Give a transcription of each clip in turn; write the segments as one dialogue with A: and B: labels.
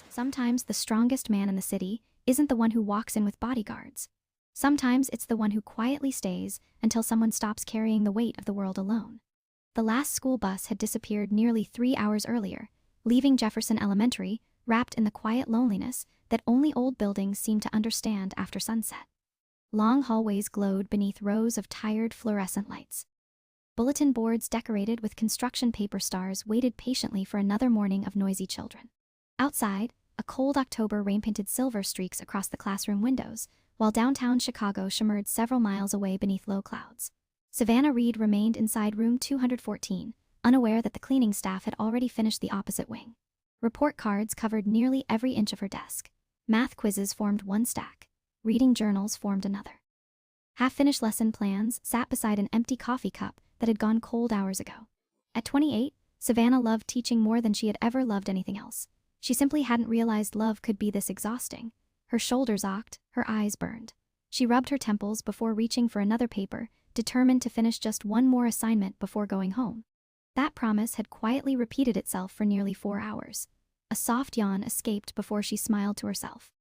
A: Sometimes the strongest man in the city isn't the one who walks in with bodyguards. Sometimes it's the one who quietly stays until someone stops carrying the weight of the world alone. The last school bus had disappeared nearly 3 hours earlier, leaving Jefferson Elementary wrapped in the quiet loneliness that only old buildings seem to understand after sunset. Long hallways glowed beneath rows of tired fluorescent lights. Bulletin boards decorated with construction paper stars waited patiently for another morning of noisy children. Outside, a cold October rain painted silver streaks across the classroom windows, while downtown Chicago shimmered several miles away beneath low clouds. Savannah Reed remained inside room 214, unaware that the cleaning staff had already finished the opposite wing. Report cards covered nearly every inch of her desk. Math quizzes formed one stack. Reading journals formed another. Half-finished lesson plans sat beside an empty coffee cup that had gone cold hours ago. At 28, Savannah loved teaching more than she had ever loved anything else. She simply hadn't realized love could be this exhausting. Her shoulders ached, her eyes burned. She rubbed her temples before reaching for another paper, determined to finish just one more assignment before going home. That promise had quietly repeated itself for nearly 4 hours. A soft yawn escaped before she smiled to herself.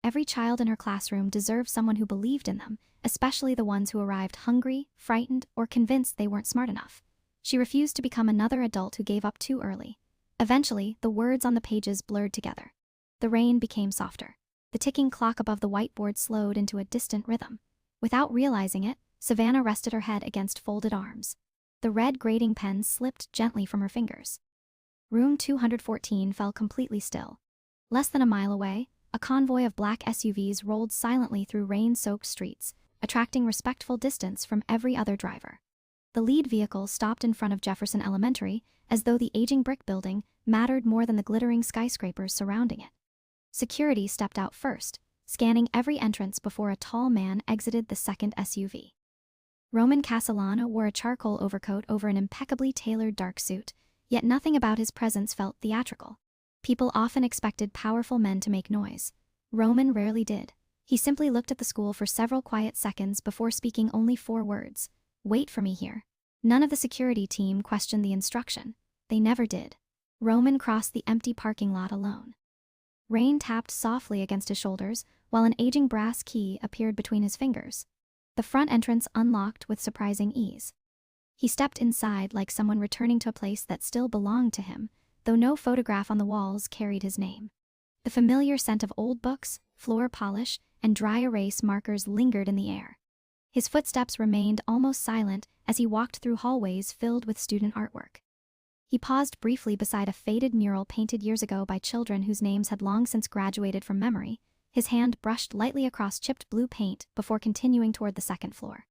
A: Every child in her classroom deserved someone who believed in them, especially the ones who arrived hungry, frightened, or convinced they weren't smart enough. She refused to become another adult who gave up too early. Eventually, the words on the pages blurred together. The rain became softer. The ticking clock above the whiteboard slowed into a distant rhythm. Without realizing it, Savannah rested her head against folded arms. The red grading pen slipped gently from her fingers. Room 214 fell completely still. Less than a mile away, a convoy of black SUVs rolled silently through rain-soaked streets, attracting respectful distance from every other driver. The lead vehicle stopped in front of Jefferson Elementary, as though the aging brick building mattered more than the glittering skyscrapers surrounding it. Security stepped out first, scanning every entrance before a tall man exited the second SUV. Roman Castellano wore a charcoal overcoat over an impeccably tailored dark suit, yet nothing about his presence felt theatrical. People often expected powerful men to make noise. Roman rarely did. He simply looked at the school for several quiet seconds before speaking only 4 words. "Wait for me here." None of the security team questioned the instruction. They never did. Roman crossed the empty parking lot alone. Rain tapped softly against his shoulders, while an aging brass key appeared between his fingers. The front entrance unlocked with surprising ease. He stepped inside like someone returning to a place that still belonged to him, though no photograph on the walls carried his name. The familiar scent of old books, floor polish, and dry erase markers lingered in the air. His footsteps remained almost silent as he walked through hallways filled with student artwork. He paused briefly beside a faded mural painted years ago by children whose names had long since graduated from memory. His hand brushed lightly across chipped blue paint before continuing toward the second floor.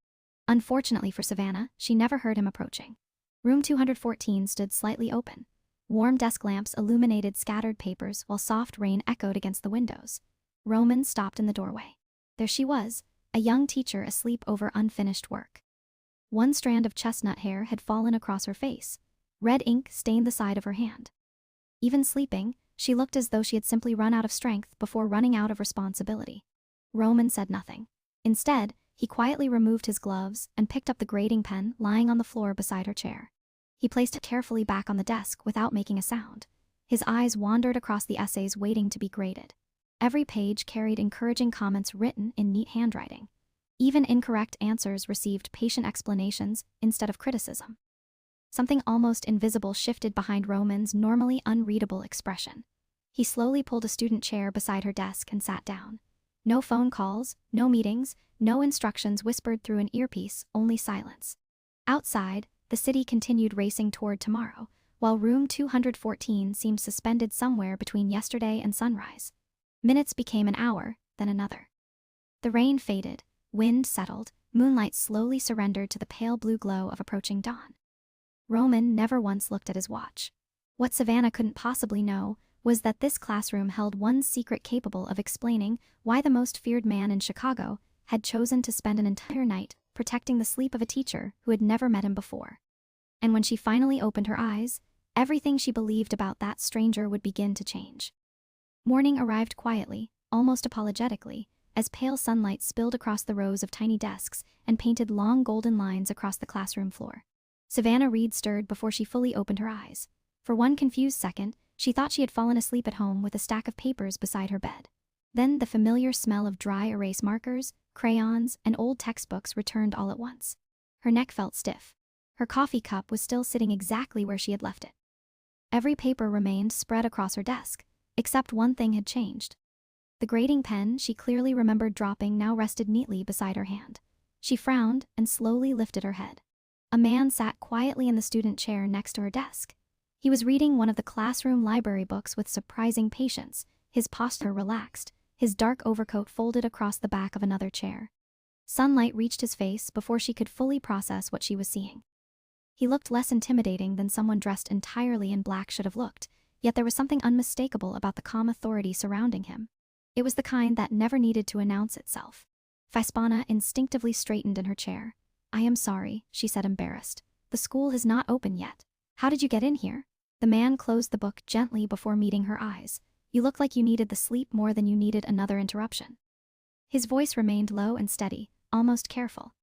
A: Unfortunately for Savannah, she never heard him approaching. Room 214 stood slightly open. Warm desk lamps illuminated scattered papers while soft rain echoed against the windows. Roman stopped in the doorway. There she was, a young teacher asleep over unfinished work. One strand of chestnut hair had fallen across her face. Red ink stained the side of her hand. Even sleeping, she looked as though she had simply run out of strength before running out of responsibility. Roman said nothing. Instead, he quietly removed his gloves and picked up the grading pen lying on the floor beside her chair. He placed it carefully back on the desk without making a sound. His eyes wandered across the essays waiting to be graded. Every page carried encouraging comments written in neat handwriting. Even incorrect answers received patient explanations instead of criticism. Something almost invisible shifted behind Roman's normally unreadable expression. He slowly pulled a student chair beside her desk and sat down. No phone calls, no meetings, no instructions whispered through an earpiece, only silence. Outside, the city continued racing toward tomorrow, while room 214 seemed suspended somewhere between yesterday and sunrise. Minutes became an hour, then another. The rain faded, wind settled, moonlight slowly surrendered to the pale blue glow of approaching dawn. Roman never once looked at his watch. What Savannah couldn't possibly know was that this classroom held one secret capable of explaining why the most feared man in Chicago had chosen to spend an entire night protecting the sleep of a teacher who had never met him before. And when she finally opened her eyes, everything she believed about that stranger would begin to change. Morning arrived quietly, almost apologetically, as pale sunlight spilled across the rows of tiny desks and painted long golden lines across the classroom floor. Savannah Reed stirred before she fully opened her eyes. For one confused second, she thought she had fallen asleep at home with a stack of papers beside her bed. Then the familiar smell of dry erase markers, crayons, and old textbooks returned all at once. Her neck felt stiff. Her coffee cup was still sitting exactly where she had left it. Every paper remained spread across her desk, except one thing had changed. The grading pen she clearly remembered dropping now rested neatly beside her hand. She frowned and slowly lifted her head. A man sat quietly in the student chair next to her desk. He was reading one of the classroom library books with surprising patience, his posture relaxed, his dark overcoat folded across the back of another chair. Sunlight reached his face before she could fully process what she was seeing. He looked less intimidating than someone dressed entirely in black should have looked, yet there was something unmistakable about the calm authority surrounding him. It was the kind that never needed to announce itself. Faspana instinctively straightened in her chair. "I am sorry," she said, embarrassed. "The school is not open yet. How did you get in here?" The man closed the book gently before meeting her eyes. "You look like you needed the sleep more than you needed another interruption." His voice remained low and steady, almost careful.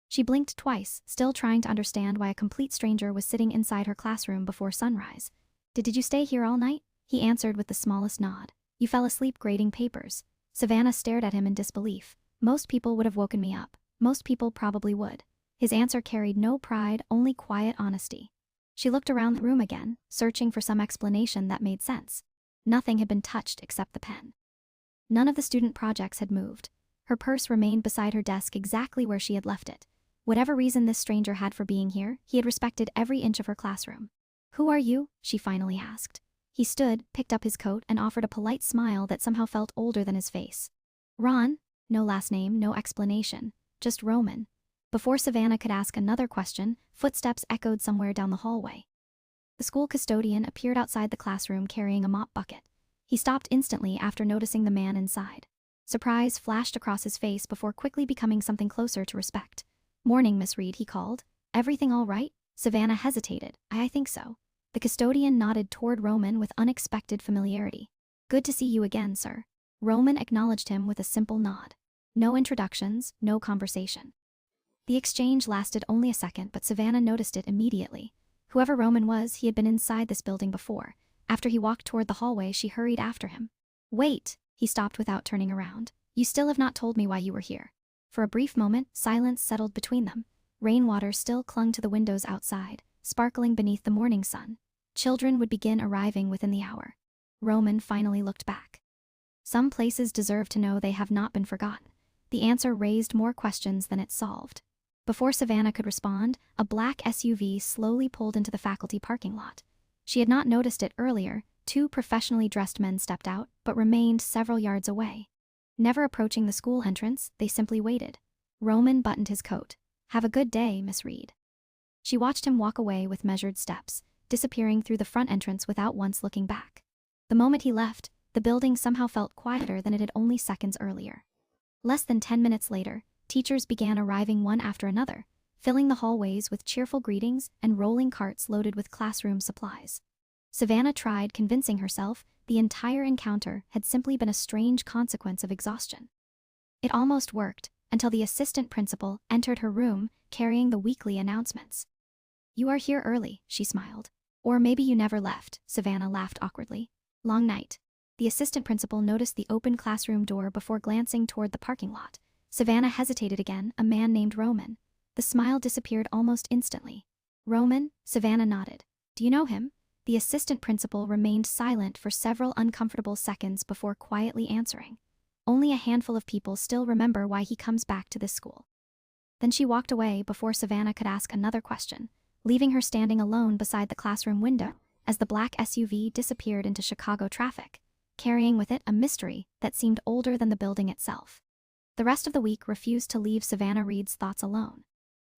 A: She blinked twice, still trying to understand why a complete stranger was sitting inside her classroom before sunrise. Did you stay here all night?" He answered with the smallest nod. "You fell asleep grading papers." Savannah stared at him in disbelief. "Most people would have woken me up. Most people probably would." His answer carried no pride, only quiet honesty. She looked around the room again, searching for some explanation that made sense. Nothing had been touched except the pen. None of the student projects had moved. Her purse remained beside her desk exactly where she had left it. Whatever reason this stranger had for being here, he had respected every inch of her classroom. "Who are you?" she finally asked. He stood, picked up his coat, and offered a polite smile that somehow felt older than his face. "Ron." No last name, no explanation. Just Roman. Before Savannah could ask another question, footsteps echoed somewhere down the hallway. The school custodian appeared outside the classroom carrying a mop bucket. He stopped instantly after noticing the man inside. Surprise flashed across his face before quickly becoming something closer to respect. "Morning, Miss Reed," he called. "Everything all right?" Savannah hesitated. I think so." The custodian nodded toward Roman with unexpected familiarity. "Good to see you again, sir." Roman acknowledged him with a simple nod. No introductions, no conversation. The exchange lasted only a second, but Savannah noticed it immediately. Whoever Roman was, he had been inside this building before. After he walked toward the hallway, she hurried after him. "Wait," he stopped without turning around. "You still have not told me why you were here." For a brief moment, silence settled between them. Rainwater still clung to the windows outside, sparkling beneath the morning sun. Children would begin arriving within the hour. Roman finally looked back. Some places deserve to know they have not been forgotten. The answer raised more questions than it solved. Before Savannah could respond, a black SUV slowly pulled into the faculty parking lot. She had not noticed it earlier. Two professionally dressed men stepped out, but remained several yards away. Never approaching the school entrance, they simply waited. Roman buttoned his coat. "Have a good day, Miss Reed." She watched him walk away with measured steps, disappearing through the front entrance without once looking back. The moment he left, the building somehow felt quieter than it had only seconds earlier. Less than 10 minutes later, teachers began arriving one after another, filling the hallways with cheerful greetings and rolling carts loaded with classroom supplies. Savannah tried convincing herself the entire encounter had simply been a strange consequence of exhaustion. It almost worked, until the assistant principal entered her room carrying the weekly announcements. "You are here early," she smiled. "Or maybe you never left," Savannah laughed awkwardly. "Long night." The assistant principal noticed the open classroom door before glancing toward the parking lot. Savannah hesitated again. A man named Roman. The smile disappeared almost instantly. "Roman?" Savannah nodded. "Do you know him?" The assistant principal remained silent for several uncomfortable seconds before quietly answering. "Only a handful of people still remember why he comes back to this school." Then she walked away before Savannah could ask another question, leaving her standing alone beside the classroom window as the black SUV disappeared into Chicago traffic, carrying with it a mystery that seemed older than the building itself. The rest of the week refused to leave Savannah Reed's thoughts alone.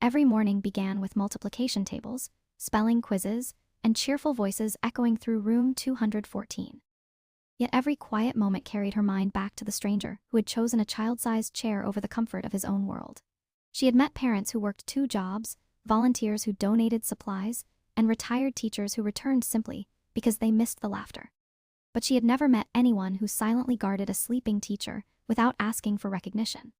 A: Every morning began with multiplication tables, spelling quizzes, and cheerful voices echoing through room 214. Yet every quiet moment carried her mind back to the stranger who had chosen a child-sized chair over the comfort of his own world. She had met parents who worked 2 jobs, volunteers who donated supplies, and retired teachers who returned simply because they missed the laughter. But she had never met anyone who silently guarded a sleeping teacher without asking for recognition.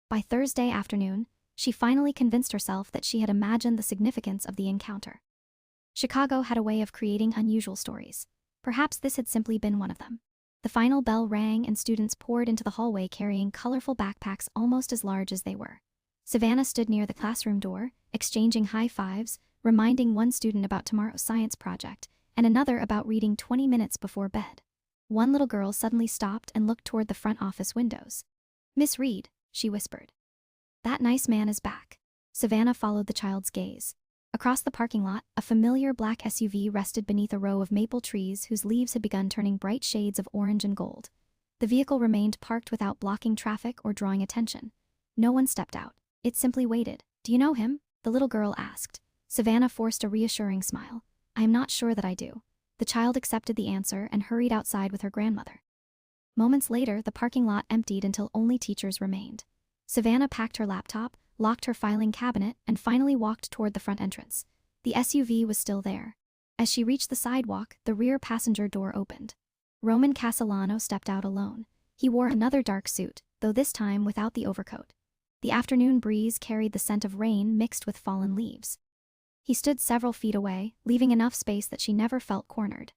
A: By Thursday afternoon, she finally convinced herself that she had imagined the significance of the encounter. Chicago had a way of creating unusual stories. Perhaps this had simply been one of them. The final bell rang and students poured into the hallway carrying colorful backpacks almost as large as they were. Savannah stood near the classroom door, exchanging high fives, reminding one student about tomorrow's science project and another about reading 20 minutes before bed. One little girl suddenly stopped and looked toward the front office windows. "Miss Reed," she whispered. "That nice man is back." Savannah followed the child's gaze. Across the parking lot, a familiar black SUV rested beneath a row of maple trees whose leaves had begun turning bright shades of orange and gold. The vehicle remained parked without blocking traffic or drawing attention. No one stepped out. It simply waited. "Do you know him?" the little girl asked. Savannah forced a reassuring smile. "I am not sure that I do." The child accepted the answer and hurried outside with her grandmother. Moments later, the parking lot emptied until only teachers remained. Savannah packed her laptop, locked her filing cabinet, and finally walked toward the front entrance. The SUV was still there. As she reached the sidewalk, the rear passenger door opened. Roman Castellano stepped out alone. He wore another dark suit, though this time without the overcoat. The afternoon breeze carried the scent of rain mixed with fallen leaves. He stood several feet away, leaving enough space that she never felt cornered.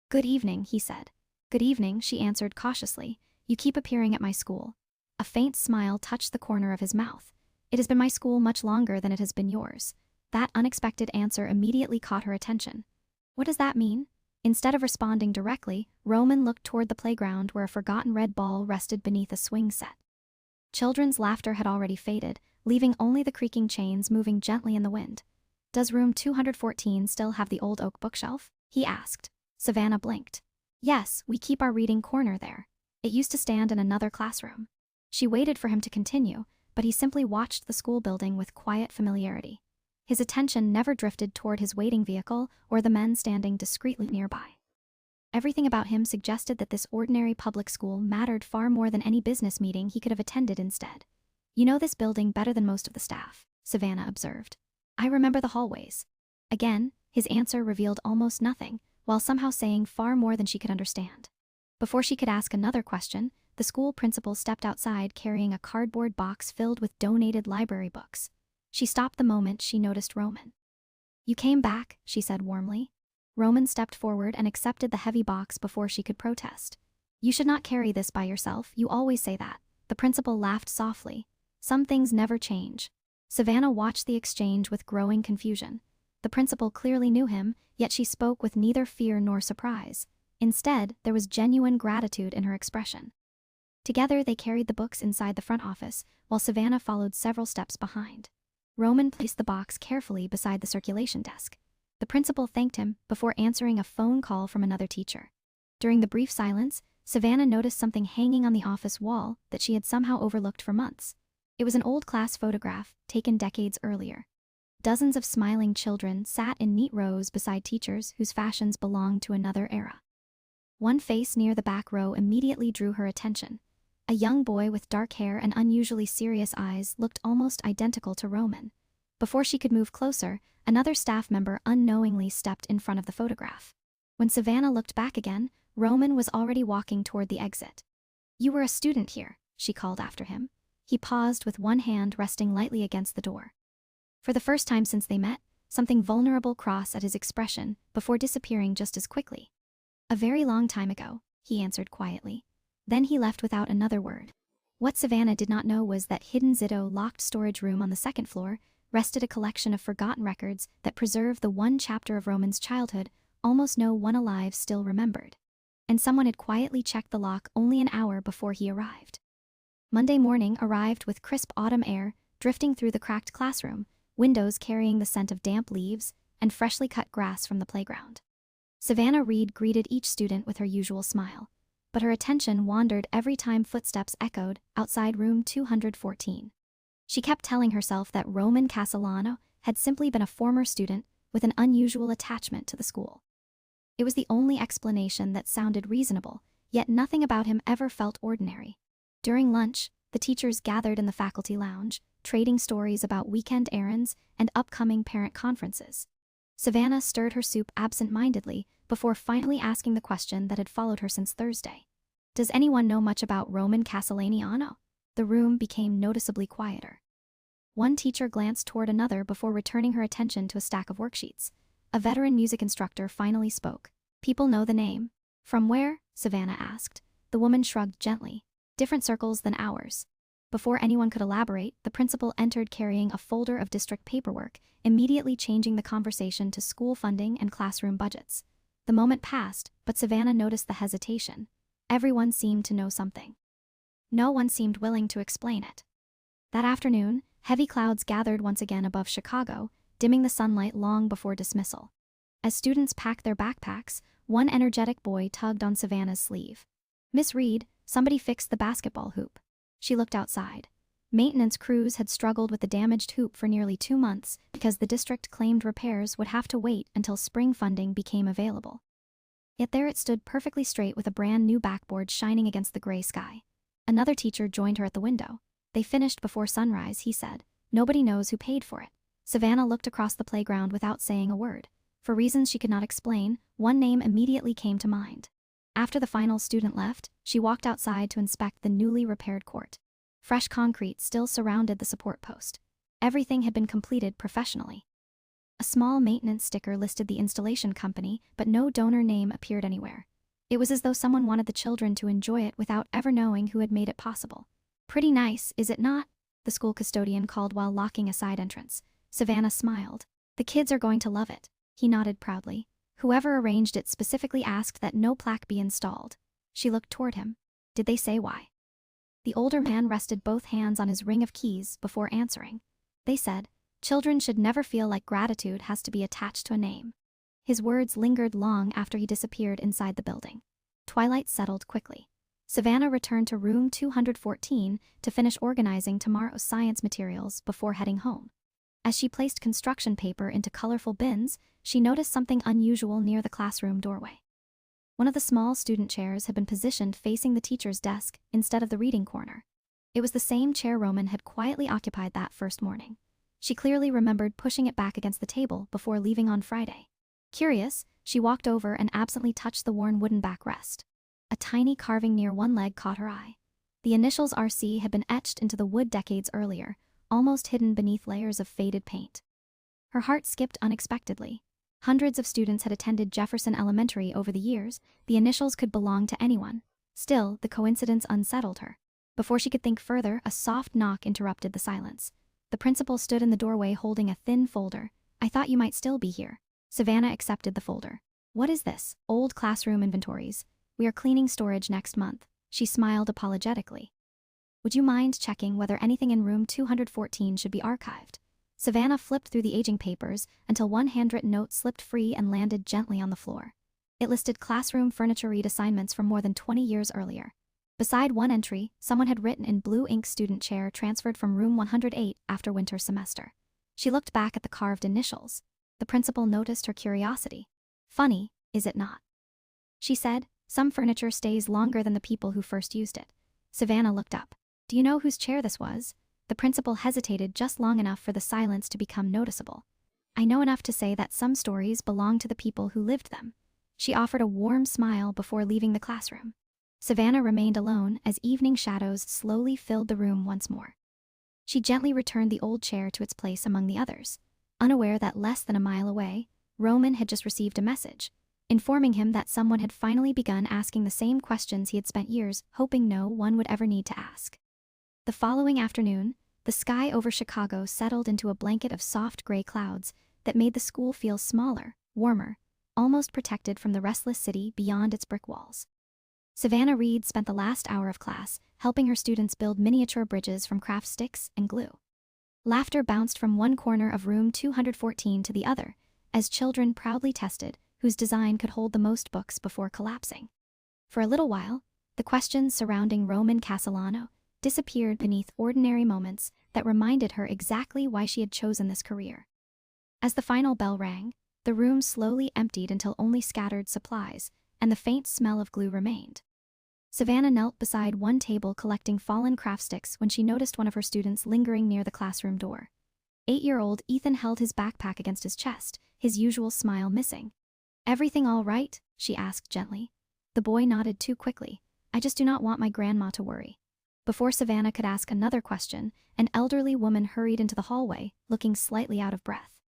A: "Good evening," he said. "Good evening," she answered cautiously. "You keep appearing at my school." A faint smile touched the corner of his mouth. "It has been my school much longer than it has been yours." That unexpected answer immediately caught her attention. "What does that mean?" Instead of responding directly, Roman looked toward the playground where a forgotten red ball rested beneath a swing set. Children's laughter had already faded, leaving only the creaking chains moving gently in the wind. "Does room 214 still have the old oak bookshelf?" he asked. Savannah blinked. "Yes, we keep our reading corner there. It used to stand in another classroom." She waited for him to continue, but he simply watched the school building with quiet familiarity. His attention never drifted toward his waiting vehicle or the men standing discreetly nearby. Everything about him suggested that this ordinary public school mattered far more than any business meeting he could have attended instead. "You know this building better than most of the staff," Savannah observed. "I remember the hallways." Again, his answer revealed almost nothing, while somehow saying far more than she could understand. Before she could ask another question, the school principal stepped outside carrying a cardboard box filled with donated library books. She stopped the moment she noticed Roman. "You came back," she said warmly. Roman stepped forward and accepted the heavy box before she could protest. "You should not carry this by yourself, you always say that." The principal laughed softly. "Some things never change." Savannah watched the exchange with growing confusion. The principal clearly knew him, yet she spoke with neither fear nor surprise. Instead, there was genuine gratitude in her expression. Together, they carried the books inside the front office, while Savannah followed several steps behind. Roman placed the box carefully beside the circulation desk. The principal thanked him before answering a phone call from another teacher. During the brief silence, Savannah noticed something hanging on the office wall that she had somehow overlooked for months. It was an old class photograph, taken decades earlier. Dozens of smiling children sat in neat rows beside teachers whose fashions belonged to another era. One face near the back row immediately drew her attention. A young boy with dark hair and unusually serious eyes looked almost identical to Roman. Before she could move closer, another staff member unknowingly stepped in front of the photograph. When Savannah looked back again, Roman was already walking toward the exit. "You were a student here," she called after him. He paused with one hand resting lightly against the door. For the first time since they met, something vulnerable crossed at his expression before disappearing just as quickly. "A very long time ago," he answered quietly. Then he left without another word. What Savannah did not know was that hidden Zitto locked storage room on the second floor rested a collection of forgotten records that preserved the one chapter of Roman's childhood almost no one alive still remembered. And someone had quietly checked the lock only an hour before he arrived. Monday morning arrived with crisp autumn air drifting through the cracked classroom, windows carrying the scent of damp leaves and freshly cut grass from the playground. Savannah Reed greeted each student with her usual smile, but her attention wandered every time footsteps echoed outside room 214. She kept telling herself that Roman Castellano had simply been a former student with an unusual attachment to the school. It was the only explanation that sounded reasonable, yet nothing about him ever felt ordinary. During lunch, the teachers gathered in the faculty lounge, trading stories about weekend errands and upcoming parent conferences. Savannah stirred her soup absent-mindedly before finally asking the question that had followed her since Thursday. "Does anyone know much about Roman Castellano?" The room became noticeably quieter. One teacher glanced toward another before returning her attention to a stack of worksheets. A veteran music instructor finally spoke. People know the name. From where? Savannah asked. The woman shrugged gently. Different circles than ours. Before anyone could elaborate, the principal entered carrying a folder of district paperwork, immediately changing the conversation to school funding and classroom budgets. The moment passed, but Savannah noticed the hesitation. Everyone seemed to know something. No one seemed willing to explain it. That afternoon, heavy clouds gathered once again above Chicago, dimming the sunlight long before dismissal. As students packed their backpacks, one energetic boy tugged on Savannah's sleeve. "Miss Reed, somebody fixed the basketball hoop." She looked outside. Maintenance crews had struggled with the damaged hoop for nearly 2 months because the district claimed repairs would have to wait until spring funding became available. Yet there it stood perfectly straight with a brand new backboard shining against the gray sky. Another teacher joined her at the window. "They finished before sunrise," he said. "Nobody knows who paid for it." Savannah looked across the playground without saying a word. For reasons she could not explain, one name immediately came to mind. After the final student left, she walked outside to inspect the newly repaired court. Fresh concrete still surrounded the support post. Everything had been completed professionally. A small maintenance sticker listed the installation company, but no donor name appeared anywhere. It was as though someone wanted the children to enjoy it without ever knowing who had made it possible. "Pretty nice, is it not?" the school custodian called while locking a side entrance. Savannah smiled. "The kids are going to love it." He nodded proudly. "Whoever arranged it specifically asked that no plaque be installed." She looked toward him. "Did they say why?" The older man rested both hands on his ring of keys before answering. "They said, children should never feel like gratitude has to be attached to a name." His words lingered long after he disappeared inside the building. Twilight settled quickly. Savannah returned to room 214 to finish organizing tomorrow's science materials before heading home. As she placed construction paper into colorful bins, she noticed something unusual near the classroom doorway. One of the small student chairs had been positioned facing the teacher's desk instead of the reading corner. It was the same chair Roman had quietly occupied that first morning. She clearly remembered pushing it back against the table before leaving on Friday. Curious, she walked over and absently touched the worn wooden backrest. A tiny carving near one leg caught her eye. The initials RC had been etched into the wood decades earlier, almost hidden beneath layers of faded paint. Her heart skipped unexpectedly. Hundreds of students had attended Jefferson Elementary over the years. The initials could belong to anyone. Still, the coincidence unsettled her. Before she could think further, a soft knock interrupted the silence. The principal stood in the doorway holding a thin folder. "I thought you might still be here." Savannah accepted the folder. "What is this?" "Old classroom inventories. We are cleaning storage next month." She smiled apologetically. "Would you mind checking whether anything in room 214 should be archived?" Savannah flipped through the aging papers until one handwritten note slipped free and landed gently on the floor. It listed classroom furniture reassignments from more than 20 years earlier. Beside one entry, someone had written in blue ink "student chair transferred from room 108 after winter semester." She looked back at the carved initials. The principal noticed her curiosity. "Funny, is it not?" she said. "Some furniture stays longer than the people who first used it." Savannah looked up. "Do you know whose chair this was?" The principal hesitated just long enough for the silence to become noticeable. "I know enough to say that some stories belong to the people who lived them." She offered a warm smile before leaving the classroom. Savannah remained alone as evening shadows slowly filled the room once more. She gently returned the old chair to its place among the others, unaware that less than a mile away, Roman had just received a message, informing him that someone had finally begun asking the same questions he had spent years hoping no one would ever need to ask. The following afternoon, the sky over Chicago settled into a blanket of soft gray clouds that made the school feel smaller, warmer, almost protected from the restless city beyond its brick walls. Savannah Reed spent the last hour of class helping her students build miniature bridges from craft sticks and glue. Laughter bounced from one corner of room 214 to the other, as children proudly tested whose design could hold the most books before collapsing. For a little while, the questions surrounding Roman Castellano disappeared beneath ordinary moments that reminded her exactly why she had chosen this career. As the final bell rang, the room slowly emptied until only scattered supplies and the faint smell of glue remained. Savannah knelt beside one table collecting fallen craft sticks when she noticed one of her students lingering near the classroom door. 8-year-old Ethan held his backpack against his chest, his usual smile missing. "Everything all right?" she asked gently. The boy nodded too quickly. "I just do not want my grandma to worry." Before Savannah could ask another question, an elderly woman hurried into the hallway, looking slightly out of breath.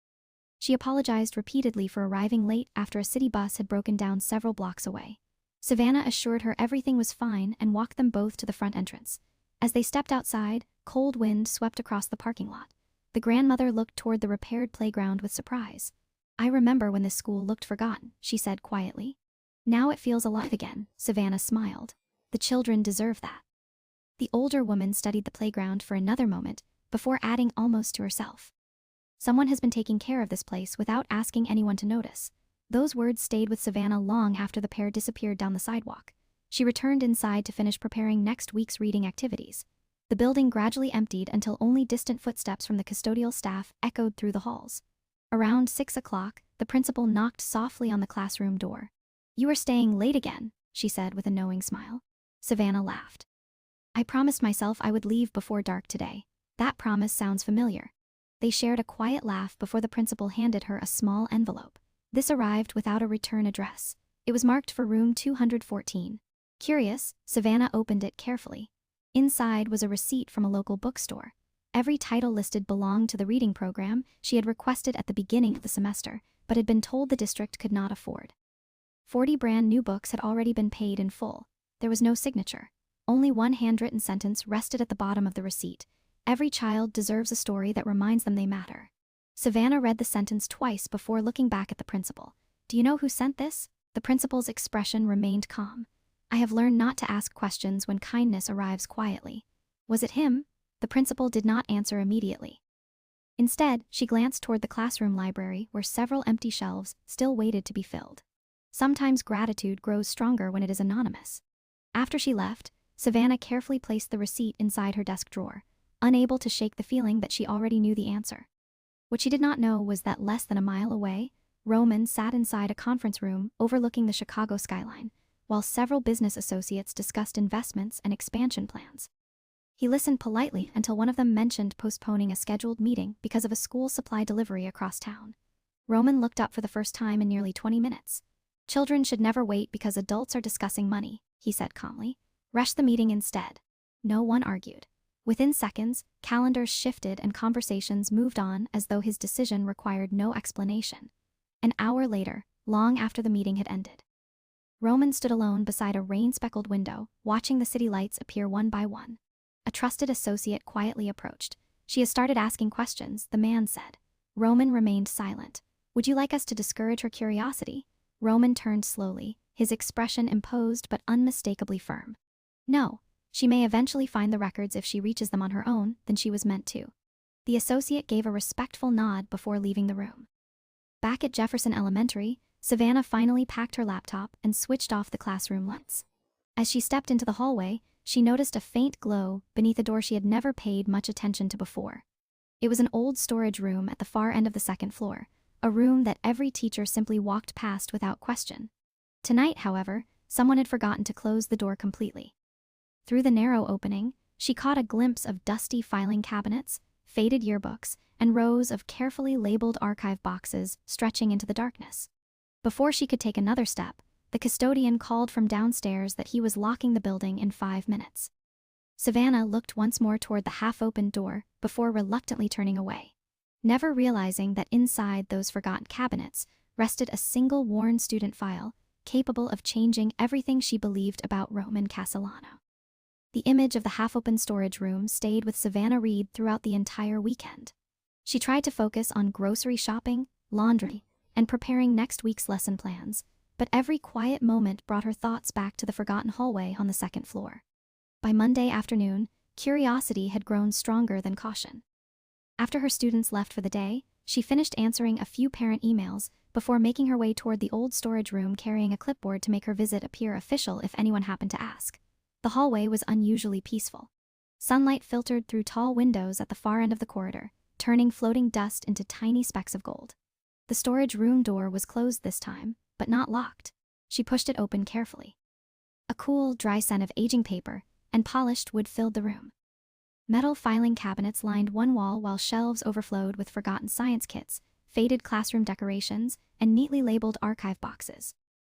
A: She apologized repeatedly for arriving late after a city bus had broken down several blocks away. Savannah assured her everything was fine and walked them both to the front entrance. As they stepped outside, cold wind swept across the parking lot. The grandmother looked toward the repaired playground with surprise. "I remember when this school looked forgotten," she said quietly. "Now it feels alive again," Savannah smiled. "The children deserve that." The older woman studied the playground for another moment before adding almost to herself, "Someone has been taking care of this place without asking anyone to notice." Those words stayed with Savannah long after the pair disappeared down the sidewalk. She returned inside to finish preparing next week's reading activities. The building gradually emptied until only distant footsteps from the custodial staff echoed through the halls. Around 6 o'clock, the principal knocked softly on the classroom door. "You are staying late again," she said with a knowing smile. Savannah laughed. "I promised myself I would leave before dark today. That promise sounds familiar." They shared a quiet laugh before the principal handed her a small envelope. This arrived without a return address. It was marked for room 214. Curious, Savannah opened it carefully. Inside was a receipt from a local bookstore. Every title listed belonged to the reading program she had requested at the beginning of the semester, but had been told the district could not afford. 40 brand new books had already been paid in full. There was no signature. Only one handwritten sentence rested at the bottom of the receipt. "Every child deserves a story that reminds them they matter." Savannah read the sentence twice before looking back at the principal. "Do you know who sent this?" The principal's expression remained calm. "I have learned not to ask questions when kindness arrives quietly." Was it him? The principal did not answer immediately. Instead, she glanced toward the classroom library where several empty shelves still waited to be filled. Sometimes gratitude grows stronger when it is anonymous. After she left, Savannah carefully placed the receipt inside her desk drawer, unable to shake the feeling that she already knew the answer. What she did not know was that less than a mile away, Roman sat inside a conference room overlooking the Chicago skyline, while several business associates discussed investments and expansion plans. He listened politely until one of them mentioned postponing a scheduled meeting because of a school supply delivery across town. Roman looked up for the first time in nearly 20 minutes. "Children should never wait because adults are discussing money," he said calmly. "Rush the meeting instead." No one argued. Within seconds, calendars shifted and conversations moved on as though his decision required no explanation. An hour later, long after the meeting had ended, Roman stood alone beside a rain-speckled window, watching the city lights appear one by one. A trusted associate quietly approached. "She has started asking questions," the man said. Roman remained silent. "Would you like us to discourage her curiosity?" Roman turned slowly, his expression imposed but unmistakably firm. "No. She may eventually find the records if she reaches them on her own, then she was meant to." The associate gave a respectful nod before leaving the room. Back at Jefferson Elementary, Savannah finally packed her laptop and switched off the classroom lights. As she stepped into the hallway, she noticed a faint glow beneath a door she had never paid much attention to before. It was an old storage room at the far end of the second floor, a room that every teacher simply walked past without question. Tonight, however, someone had forgotten to close the door completely. Through the narrow opening, she caught a glimpse of dusty filing cabinets, faded yearbooks, and rows of carefully labeled archive boxes stretching into the darkness. Before she could take another step, the custodian called from downstairs that he was locking the building in 5 minutes. Savannah looked once more toward the half-opened door before reluctantly turning away, never realizing that inside those forgotten cabinets rested a single worn student file capable of changing everything she believed about Roman Castellano. The image of the half-open storage room stayed with Savannah Reed throughout the entire weekend. She tried to focus on grocery shopping, laundry, and preparing next week's lesson plans, but every quiet moment brought her thoughts back to the forgotten hallway on the second floor. By Monday afternoon, curiosity had grown stronger than caution. After her students left for the day, she finished answering a few parent emails before making her way toward the old storage room carrying a clipboard to make her visit appear official if anyone happened to ask. The hallway was unusually peaceful. Sunlight filtered through tall windows at the far end of the corridor, turning floating dust into tiny specks of gold. The storage room door was closed this time, but not locked. She pushed it open carefully. A cool, dry scent of aging paper and polished wood filled the room. Metal filing cabinets lined one wall while shelves overflowed with forgotten science kits, faded classroom decorations, and neatly labeled archive boxes.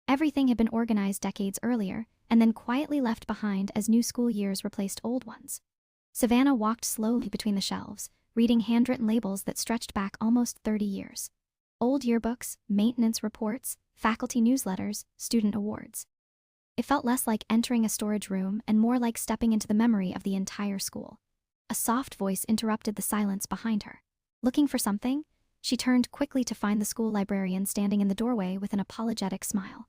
A: Everything had been organized decades earlier and then quietly left behind as new school years replaced old ones. Savannah walked slowly between the shelves, reading handwritten labels that stretched back almost 30 years. Old yearbooks, maintenance reports, faculty newsletters, student awards. It felt less like entering a storage room and more like stepping into the memory of the entire school. A soft voice interrupted the silence behind her. Looking for something? She turned quickly to find the school librarian standing in the doorway with an apologetic smile.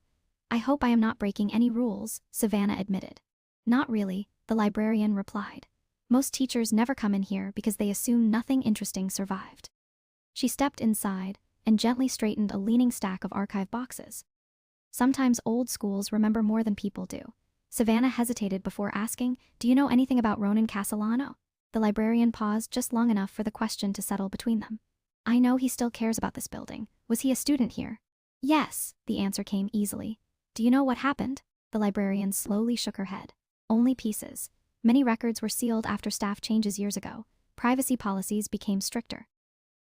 A: "I hope I am not breaking any rules," Savannah admitted. "Not really," the librarian replied. "Most teachers never come in here because they assume nothing interesting survived." She stepped inside and gently straightened a leaning stack of archive boxes. Sometimes old schools remember more than people do. Savannah hesitated before asking, "Do you know anything about Ronan Castellano?" The librarian paused just long enough for the question to settle between them. "I know he still cares about this building. Was he a student here?" "Yes," the answer came easily. "Do you know what happened?" The librarian slowly shook her head. "Only pieces. Many records were sealed after staff changes years ago. Privacy policies became stricter."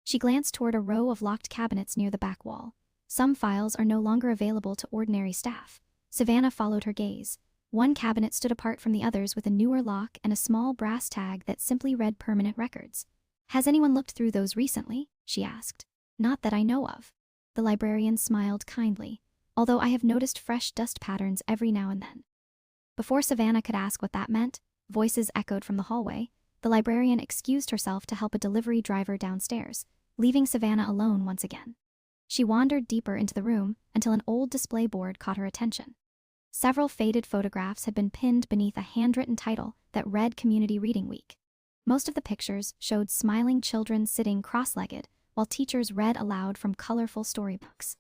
A: She glanced toward a row of locked cabinets near the back wall. "Some files are no longer available to ordinary staff." Savannah followed her gaze. One cabinet stood apart from the others with a newer lock and a small brass tag that simply read permanent records. "Has anyone looked through those recently?" she asked. "Not that I know of." The librarian smiled kindly, "Although I have noticed fresh dust patterns every now and then." Before Savannah could ask what that meant, voices echoed from the hallway. The librarian excused herself to help a delivery driver downstairs, leaving Savannah alone once again. She wandered deeper into the room until an old display board caught her attention. Several faded photographs had been pinned beneath a handwritten title that read Community Reading Week. Most of the pictures showed smiling children sitting cross-legged while teachers read aloud from colorful storybooks.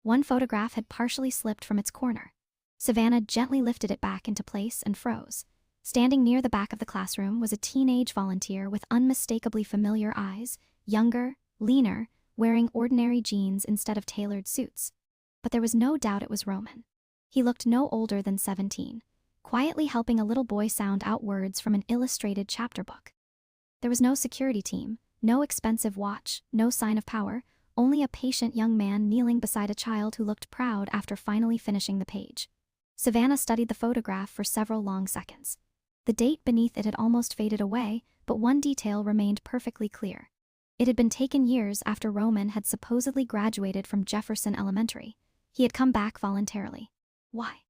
A: One photograph had partially slipped from its corner. Savannah gently lifted it back into place and froze. Standing near the back of the classroom was a teenage volunteer with unmistakably familiar eyes, younger, leaner, wearing ordinary jeans instead of tailored suits. But there was no doubt it was Roman. He looked no older than 17, quietly helping a little boy sound out words from an illustrated chapter book. There was no security team, no expensive watch, no sign of power, only a patient young man kneeling beside a child who looked proud after finally finishing the page. Savannah studied the photograph for several long seconds. The date beneath it had almost faded away, but one detail remained perfectly clear. It had been taken years after Roman had supposedly graduated from Jefferson Elementary. He had come back voluntarily. Why?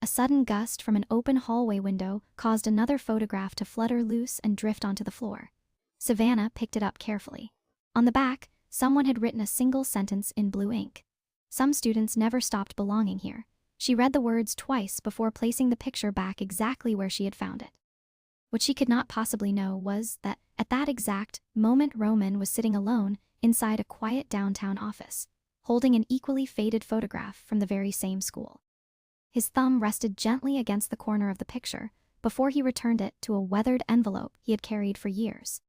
A: A sudden gust from an open hallway window caused another photograph to flutter loose and drift onto the floor. Savannah picked it up carefully. On the back, someone had written a single sentence in blue ink. "Some students never stopped belonging here." She read the words twice before placing the picture back exactly where she had found it. What she could not possibly know was that, at that exact moment, Roman was sitting alone inside a quiet downtown office, holding an equally faded photograph from the very same school. His thumb rested gently against the corner of the picture before he returned it to a weathered envelope he had carried for years.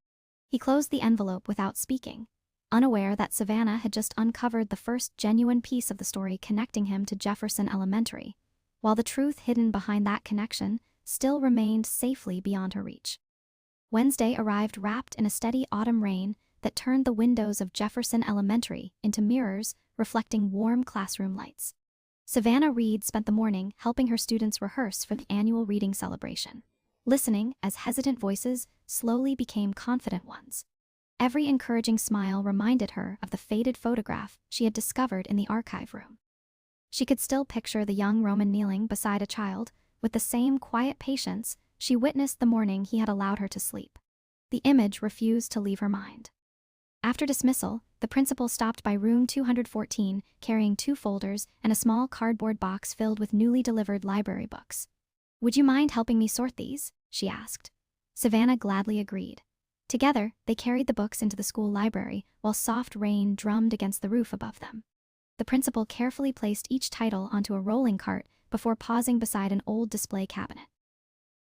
A: He closed the envelope without speaking, unaware that Savannah had just uncovered the first genuine piece of the story connecting him to Jefferson Elementary, while the truth hidden behind that connection still remained safely beyond her reach. Wednesday arrived wrapped in a steady autumn rain that turned the windows of Jefferson Elementary into mirrors reflecting warm classroom lights. Savannah Reed spent the morning helping her students rehearse for the annual reading celebration, listening as hesitant voices slowly became confident ones. Every encouraging smile reminded her of the faded photograph she had discovered in the archive room. She could still picture the young Roman kneeling beside a child with the same quiet patience she witnessed the morning he had allowed her to sleep. The image refused to leave her mind. After dismissal, the principal stopped by room 214, carrying 2 folders and a small cardboard box filled with newly delivered library books. "Would you mind helping me sort these?" she asked. Savannah gladly agreed. Together, they carried the books into the school library while soft rain drummed against the roof above them. The principal carefully placed each title onto a rolling cart before pausing beside an old display cabinet.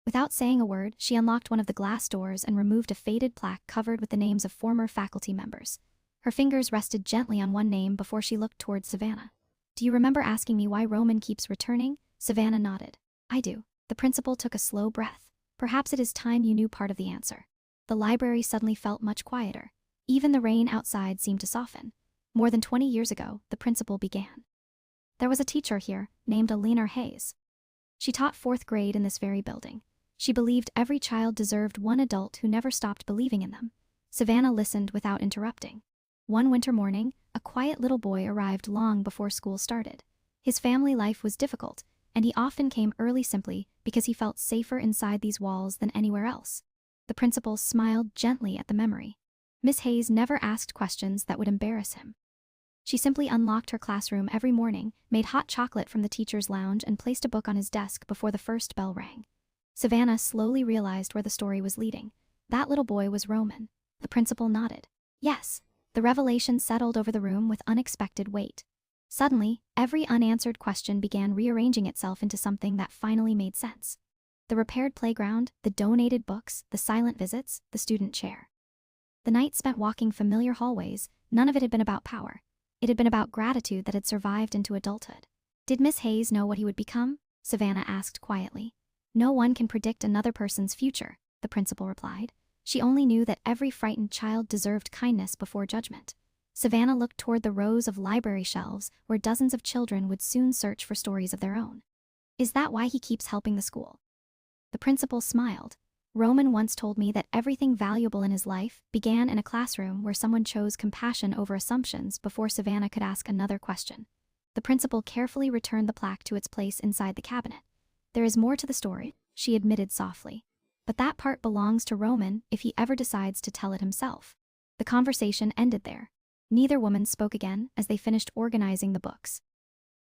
A: Without saying a word, she unlocked one of the glass doors and removed a faded plaque covered with the names of former faculty members. Her fingers rested gently on one name before she looked towards Savannah. "Do you remember asking me why Roman keeps returning?" Savannah nodded. "I do." The principal took a slow breath. "Perhaps it is time you knew part of the answer." The library suddenly felt much quieter. Even the rain outside seemed to soften. More than 20 years ago, the principal began. "There was a teacher here named Eleanor Hayes. She taught 4th grade in this very building. She believed every child deserved one adult who never stopped believing in them." Savannah listened without interrupting. One winter morning, a quiet little boy arrived long before school started. His family life was difficult, and he often came early simply because he felt safer inside these walls than anywhere else. The principal smiled gently at the memory. Miss Hayes never asked questions that would embarrass him. She simply unlocked her classroom every morning, made hot chocolate from the teacher's lounge, and placed a book on his desk before the first bell rang. Savannah slowly realized where the story was leading. That little boy was Roman. The principal nodded. Yes. The revelation settled over the room with unexpected weight. Suddenly, every unanswered question began rearranging itself into something that finally made sense. The repaired playground, the donated books, the silent visits, the student chair. The night spent walking familiar hallways, none of it had been about power. It had been about gratitude that had survived into adulthood. Did Miss Hayes know what he would become? Savannah asked quietly. No one can predict another person's future, the principal replied. She only knew that every frightened child deserved kindness before judgment. Savannah looked toward the rows of library shelves where dozens of children would soon search for stories of their own. Is that why he keeps helping the school? The principal smiled. Roman once told me that everything valuable in his life began in a classroom where someone chose compassion over assumptions before Savannah could ask another question. The principal carefully returned the plaque to its place inside the cabinet. There is more to the story, she admitted softly. But that part belongs to Roman if he ever decides to tell it himself. The conversation ended there. Neither woman spoke again as they finished organizing the books.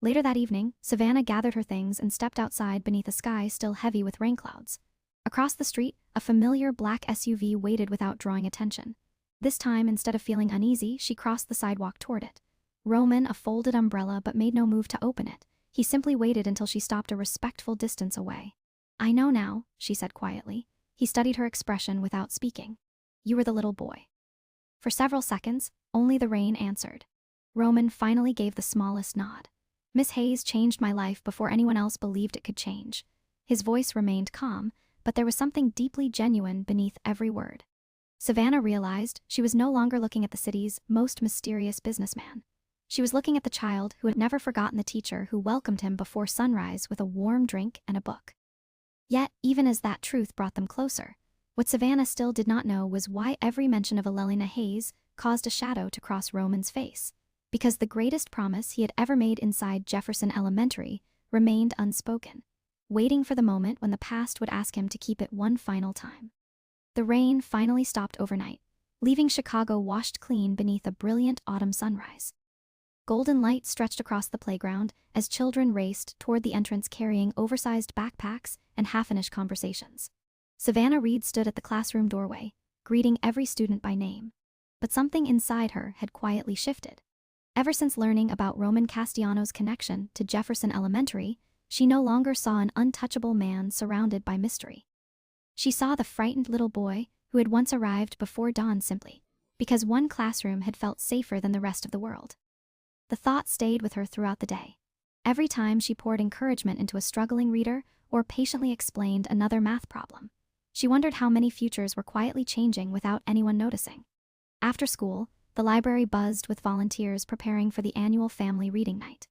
A: Later that evening, Savannah gathered her things and stepped outside beneath a sky still heavy with rain clouds. Across the street, a familiar black SUV waited without drawing attention. This time, instead of feeling uneasy, she crossed the sidewalk toward it. Roman, a folded umbrella, but made no move to open it. He simply waited until she stopped a respectful distance away. I know now, she said quietly. He studied her expression without speaking. You were the little boy. For several seconds, only the rain answered. Roman finally gave the smallest nod. Miss Hayes changed my life before anyone else believed it could change. His voice remained calm, but there was something deeply genuine beneath every word. Savannah realized she was no longer looking at the city's most mysterious businessman. She was looking at the child who had never forgotten the teacher who welcomed him before sunrise with a warm drink and a book. Yet, even as that truth brought them closer, what Savannah still did not know was why every mention of Elelina Hayes caused a shadow to cross Roman's face. Because the greatest promise he had ever made inside Jefferson Elementary remained unspoken, waiting for the moment when the past would ask him to keep it one final time. The rain finally stopped overnight, leaving Chicago washed clean beneath a brilliant autumn sunrise. Golden light stretched across the playground as children raced toward the entrance carrying oversized backpacks and half-finished conversations. Savannah Reed stood at the classroom doorway, greeting every student by name. But something inside her had quietly shifted. Ever since learning about Roman Castiano's connection to Jefferson Elementary, she no longer saw an untouchable man surrounded by mystery. She saw the frightened little boy who had once arrived before dawn simply because one classroom had felt safer than the rest of the world. The thought stayed with her throughout the day. Every time she poured encouragement into a struggling reader or patiently explained another math problem, she wondered how many futures were quietly changing without anyone noticing. After school, the library buzzed with volunteers preparing for the annual family reading night.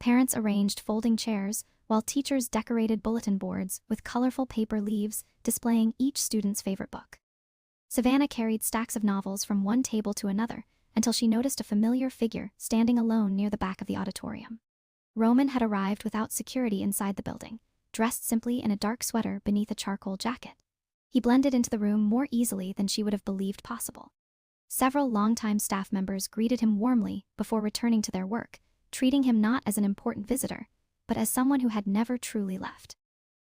A: Parents arranged folding chairs, while teachers decorated bulletin boards with colorful paper leaves displaying each student's favorite book. Savannah carried stacks of novels from one table to another until she noticed a familiar figure standing alone near the back of the auditorium. Roman had arrived without security inside the building, dressed simply in a dark sweater beneath a charcoal jacket. He blended into the room more easily than she would have believed possible. Several longtime staff members greeted him warmly before returning to their work, treating him not as an important visitor, but as someone who had never truly left.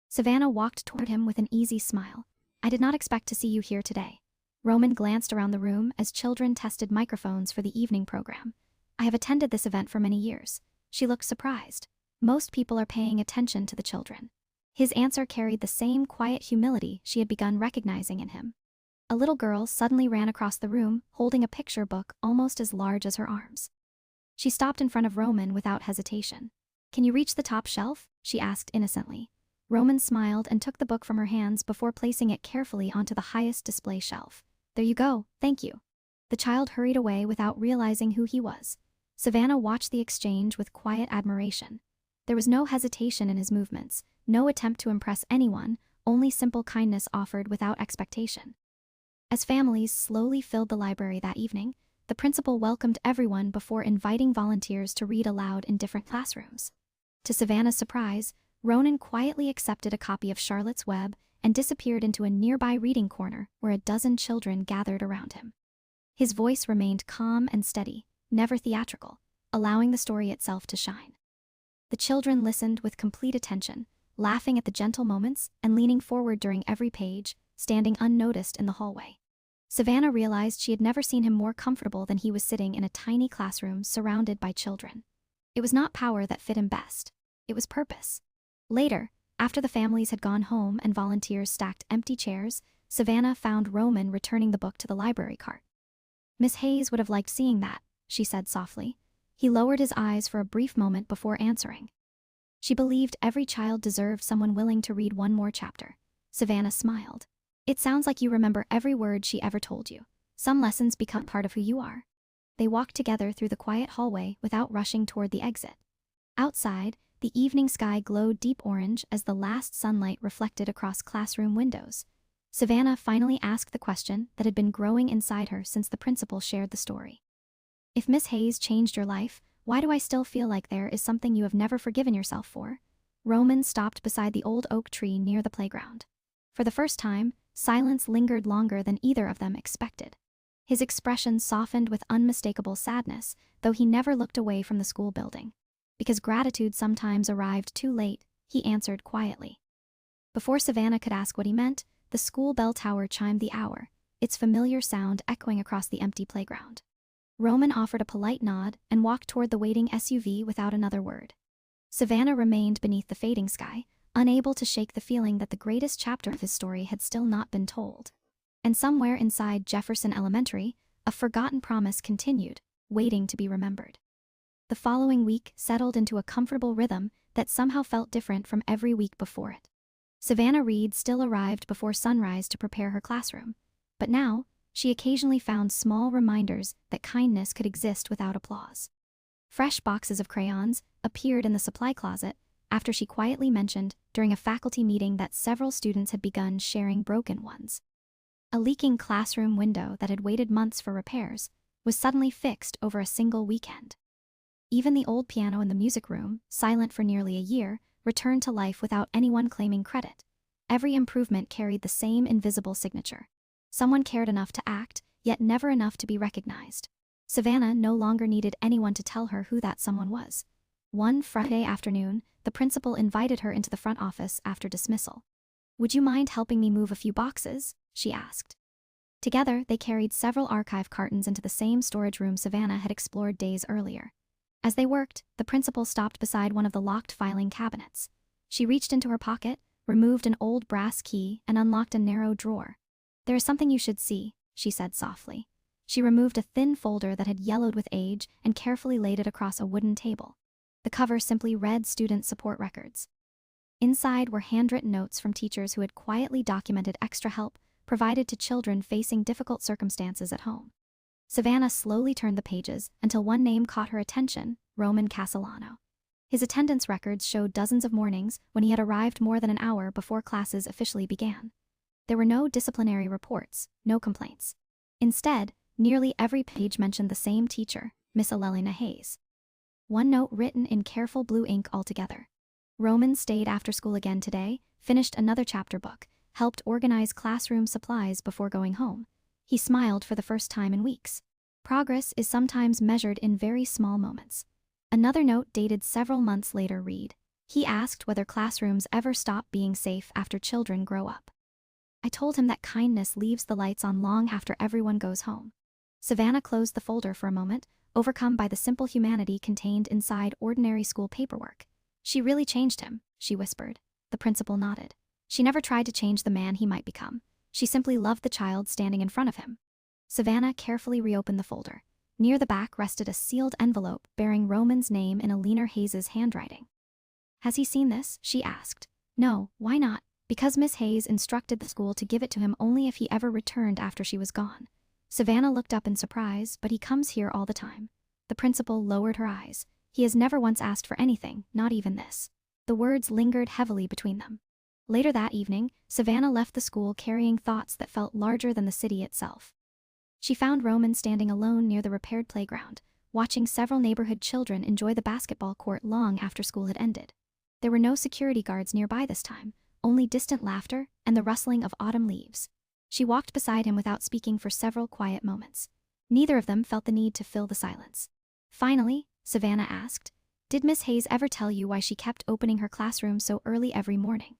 A: Savannah walked toward him with an easy smile. I did not expect to see you here today. Roman glanced around the room as children tested microphones for the evening program. I have attended this event for many years. She looked surprised. Most people are paying attention to the children. His answer carried the same quiet humility she had begun recognizing in him. A little girl suddenly ran across the room, holding a picture book almost as large as her arms. She stopped in front of Roman without hesitation. Can you reach the top shelf? She asked innocently. Roman smiled and took the book from her hands before placing it carefully onto the highest display shelf. There you go, thank you. The child hurried away without realizing who he was. Savannah watched the exchange with quiet admiration. There was no hesitation in his movements, no attempt to impress anyone, only simple kindness offered without expectation. As families slowly filled the library that evening, the principal welcomed everyone before inviting volunteers to read aloud in different classrooms. To Savannah's surprise, Ronan quietly accepted a copy of Charlotte's Web and disappeared into a nearby reading corner where a dozen children gathered around him. His voice remained calm and steady, never theatrical, allowing the story itself to shine. The children listened with complete attention, laughing at the gentle moments and leaning forward during every page, standing unnoticed in the hallway. Savannah realized she had never seen him more comfortable than he was sitting in a tiny classroom surrounded by children. It was not power that fit him best. It was purpose. Later, after the families had gone home and volunteers stacked empty chairs, Savannah found Roman returning the book to the library cart. "Miss Hayes would have liked seeing that," she said softly. He lowered his eyes for a brief moment before answering. She believed every child deserved someone willing to read one more chapter. Savannah smiled. "It sounds like you remember every word she ever told you. Some lessons become part of who you are." They walked together through the quiet hallway without rushing toward the exit. Outside, the evening sky glowed deep orange as the last sunlight reflected across classroom windows. Savannah finally asked the question that had been growing inside her since the principal shared the story. "If Miss Hayes changed your life, why do I still feel like there is something you have never forgiven yourself for?" Roman stopped beside the old oak tree near the playground. For the first time, silence lingered longer than either of them expected. His expression softened with unmistakable sadness, though he never looked away from the school building. Because gratitude sometimes arrived too late, he answered quietly. Before Savannah could ask what he meant, the school bell tower chimed the hour, its familiar sound echoing across the empty playground. Roman offered a polite nod and walked toward the waiting SUV without another word. Savannah remained beneath the fading sky, unable to shake the feeling that the greatest chapter of his story had still not been told. And somewhere inside Jefferson Elementary, a forgotten promise continued, waiting to be remembered. The following week settled into a comfortable rhythm that somehow felt different from every week before it. Savannah Reed still arrived before sunrise to prepare her classroom, but now, she occasionally found small reminders that kindness could exist without applause. Fresh boxes of crayons appeared in the supply closet after she quietly mentioned during a faculty meeting that several students had begun sharing broken ones. A leaking classroom window that had waited months for repairs was suddenly fixed over a single weekend. Even the old piano in the music room, silent for nearly a year, returned to life without anyone claiming credit. Every improvement carried the same invisible signature. Someone cared enough to act, yet never enough to be recognized. Savannah no longer needed anyone to tell her who that someone was. One Friday afternoon, the principal invited her into the front office after dismissal. "Would you mind helping me move a few boxes?" she asked. Together, they carried several archive cartons into the same storage room Savannah had explored days earlier. As they worked, the principal stopped beside one of the locked filing cabinets. She reached into her pocket, removed an old brass key, and unlocked a narrow drawer. "There is something you should see," she said softly. She removed a thin folder that had yellowed with age and carefully laid it across a wooden table. The cover simply read student support records. Inside were handwritten notes from teachers who had quietly documented extra help provided to children facing difficult circumstances at home. Savannah slowly turned the pages until one name caught her attention, Roman Castellano. His attendance records showed dozens of mornings when he had arrived more than an hour before classes officially began. There were no disciplinary reports, no complaints. Instead, nearly every page mentioned the same teacher, Miss Elena Hayes. One note written in careful blue ink altogether. Roman stayed after school again today, finished another chapter book, helped organize classroom supplies before going home. He smiled for the first time in weeks. Progress is sometimes measured in very small moments. Another note dated several months later read, "He asked whether classrooms ever stop being safe after children grow up. I told him that kindness leaves the lights on long after everyone goes home." Savannah closed the folder for a moment, overcome by the simple humanity contained inside ordinary school paperwork. "She really changed him," she whispered. The principal nodded. "She never tried to change the man he might become. She simply loved the child standing in front of him." Savannah carefully reopened the folder. Near the back rested a sealed envelope bearing Roman's name in Elena Hayes' handwriting. "Has he seen this?" she asked. "No, why not?" "Because Miss Hayes instructed the school to give it to him only if he ever returned after she was gone." Savannah looked up in surprise, "But he comes here all the time." The principal lowered her eyes. "He has never once asked for anything, not even this." The words lingered heavily between them. Later that evening, Savannah left the school carrying thoughts that felt larger than the city itself. She found Roman standing alone near the repaired playground, watching several neighborhood children enjoy the basketball court long after school had ended. There were no security guards nearby this time, only distant laughter and the rustling of autumn leaves. She walked beside him without speaking for several quiet moments. Neither of them felt the need to fill the silence. Finally, Savannah asked, "Did Miss Hayes ever tell you why she kept opening her classroom so early every morning?"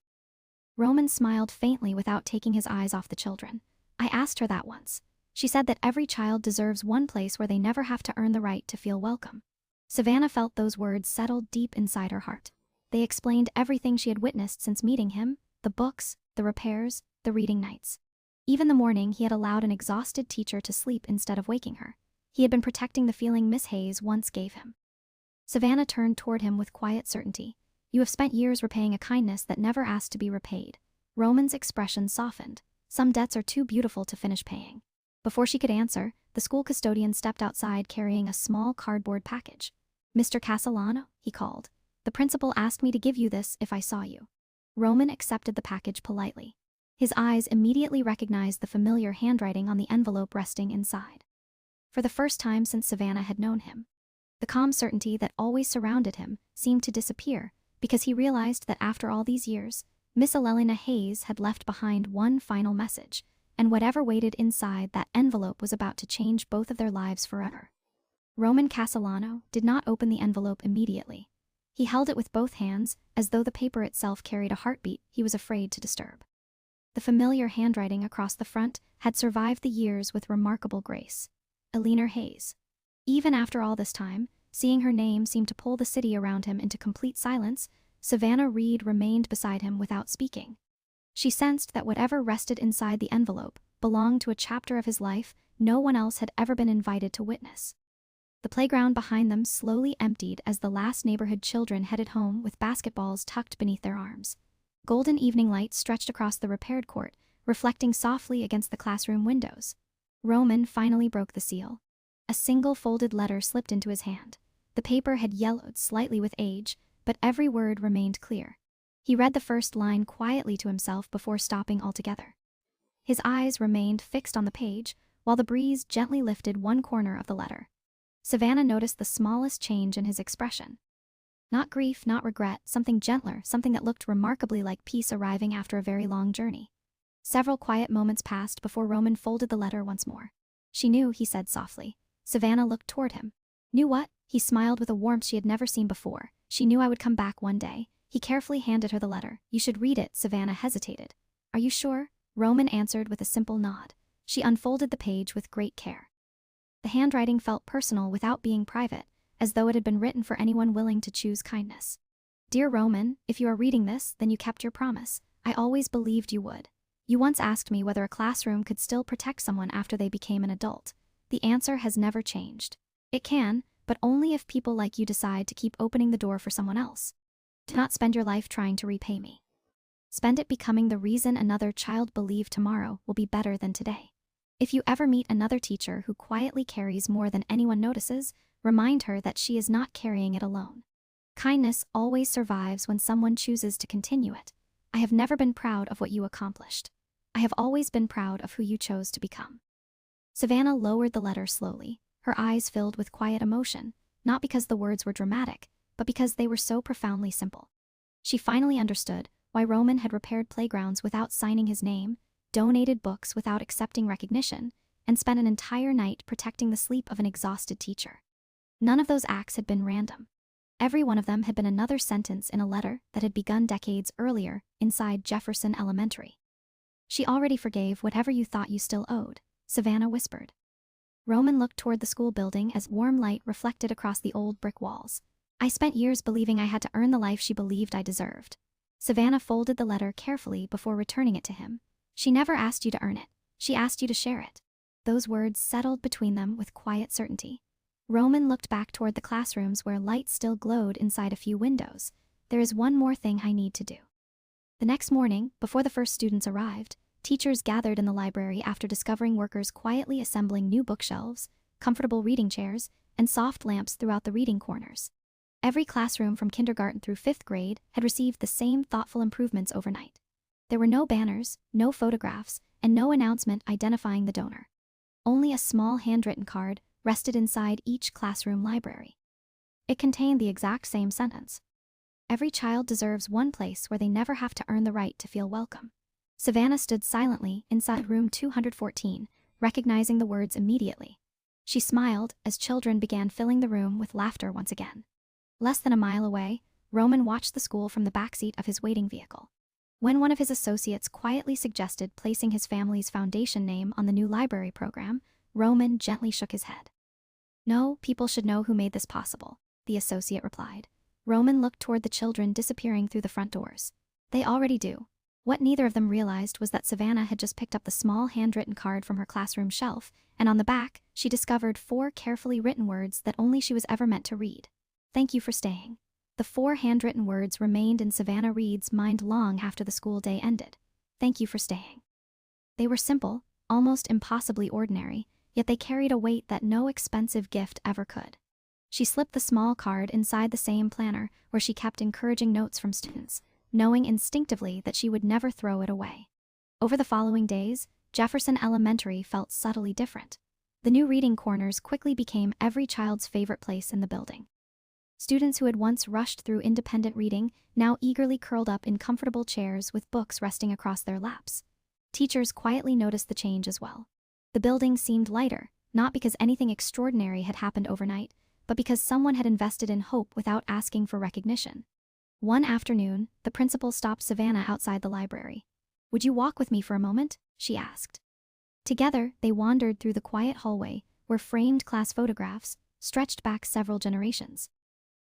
A: Roman smiled faintly without taking his eyes off the children. "I asked her that once. She said that every child deserves one place where they never have to earn the right to feel welcome." Savannah felt those words settle deep inside her heart. They explained everything she had witnessed since meeting him: the books, the repairs, the reading nights. Even the morning he had allowed an exhausted teacher to sleep instead of waking her. He had been protecting the feeling Miss Hayes once gave him. Savannah turned toward him with quiet certainty. "You have spent years repaying a kindness that never asked to be repaid." Roman's expression softened. "Some debts are too beautiful to finish paying." Before she could answer, the school custodian stepped outside carrying a small cardboard package. "Mr. Castellano," he called. "The principal asked me to give you this if I saw you." Roman accepted the package politely. His eyes immediately recognized the familiar handwriting on the envelope resting inside. For the first time since Savannah had known him, the calm certainty that always surrounded him seemed to disappear, because he realized that after all these years, Miss Elena Hayes had left behind one final message, and whatever waited inside that envelope was about to change both of their lives forever. Roman Castellano did not open the envelope immediately. He held it with both hands, as though the paper itself carried a heartbeat he was afraid to disturb. The familiar handwriting across the front had survived the years with remarkable grace. Elena Hayes. Even after all this time, seeing her name seemed to pull the city around him into complete silence, Savannah Reed remained beside him without speaking. She sensed that whatever rested inside the envelope belonged to a chapter of his life no one else had ever been invited to witness. The playground behind them slowly emptied as the last neighborhood children headed home with basketballs tucked beneath their arms. Golden evening light stretched across the repaired court, reflecting softly against the classroom windows. Roman finally broke the seal. A single folded letter slipped into his hand. The paper had yellowed slightly with age, but every word remained clear. He read the first line quietly to himself before stopping altogether. His eyes remained fixed on the page, while the breeze gently lifted one corner of the letter. Savannah noticed the smallest change in his expression. Not grief, not regret, something gentler, something that looked remarkably like peace arriving after a very long journey. Several quiet moments passed before Roman folded the letter once more. "She knew," he said softly. Savannah looked toward him. "Knew what?" He smiled with a warmth she had never seen before. "She knew I would come back one day." He carefully handed her the letter. "You should read it." Savannah hesitated. "Are you sure?" Roman answered with a simple nod. She unfolded the page with great care. The handwriting felt personal without being private, as though it had been written for anyone willing to choose kindness. "Dear Roman, if you are reading this, then you kept your promise. I always believed you would. You once asked me whether a classroom could still protect someone after they became an adult. The answer has never changed. It can, but only if people like you decide to keep opening the door for someone else. Do not spend your life trying to repay me. Spend it becoming the reason another child believes tomorrow will be better than today. If you ever meet another teacher who quietly carries more than anyone notices, remind her that she is not carrying it alone. Kindness always survives when someone chooses to continue it. I have never been proud of what you accomplished. I have always been proud of who you chose to become." Savannah lowered the letter slowly, her eyes filled with quiet emotion, not because the words were dramatic, but because they were so profoundly simple. She finally understood why Roman had repaired playgrounds without signing his name, donated books without accepting recognition, and spent an entire night protecting the sleep of an exhausted teacher. None of those acts had been random. Every one of them had been another sentence in a letter that had begun decades earlier inside Jefferson Elementary. "She already forgave whatever you thought you still owed," Savannah whispered. Roman looked toward the school building as warm light reflected across the old brick walls. "I spent years believing I had to earn the life she believed I deserved." Savannah folded the letter carefully before returning it to him. "She never asked you to earn it. She asked you to share it." Those words settled between them with quiet certainty. Roman looked back toward the classrooms where light still glowed inside a few windows. "There is one more thing I need to do." The next morning, before the first students arrived, teachers gathered in the library after discovering workers quietly assembling new bookshelves, comfortable reading chairs, and soft lamps throughout the reading corners. Every classroom from kindergarten through 5th grade had received the same thoughtful improvements overnight. There were no banners, no photographs, and no announcement identifying the donor. Only a small handwritten card rested inside each classroom library. It contained the exact same sentence. Every child deserves one place where they never have to earn the right to feel welcome. Savannah stood silently inside room 214, recognizing the words immediately. She smiled as children began filling the room with laughter once again. Less than a mile away, Roman watched the school from the backseat of his waiting vehicle. When one of his associates quietly suggested placing his family's foundation name on the new library program, Roman gently shook his head. "No, people should know who made this possible," the associate replied. Roman looked toward the children disappearing through the front doors. "They already do." What neither of them realized was that Savannah had just picked up the small handwritten card from her classroom shelf, and on the back, she discovered 4 carefully written words that only she was ever meant to read. "Thank you for staying." The 4 handwritten words remained in Savannah Reed's mind long after the school day ended. "Thank you for staying." They were simple, almost impossibly ordinary, yet they carried a weight that no expensive gift ever could. She slipped the small card inside the same planner where she kept encouraging notes from students, knowing instinctively that she would never throw it away. Over the following days, Jefferson Elementary felt subtly different. The new reading corners quickly became every child's favorite place in the building. Students who had once rushed through independent reading now eagerly curled up in comfortable chairs with books resting across their laps. Teachers quietly noticed the change as well. The building seemed lighter, not because anything extraordinary had happened overnight, but because someone had invested in hope without asking for recognition. One afternoon, the principal stopped Savannah outside the library. "Would you walk with me for a moment?" she asked. Together, they wandered through the quiet hallway where framed class photographs stretched back several generations.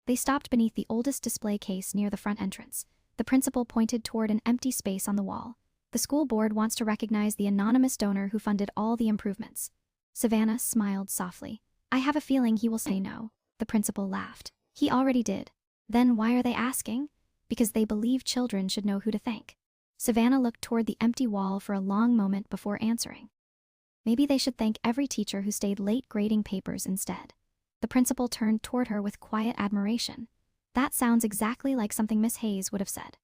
A: They stopped beneath the oldest display case near the front entrance. The principal pointed toward an empty space on the wall. "The school board wants to recognize the anonymous donor who funded all the improvements." Savannah smiled softly. "I have a feeling he will say no." The principal laughed. "He already did." "Then why are they asking?" "Because they believe children should know who to thank." Savannah looked toward the empty wall for a long moment before answering. "Maybe they should thank every teacher who stayed late grading papers instead." The principal turned toward her with quiet admiration. "That sounds exactly like something Miss Hayes would have said."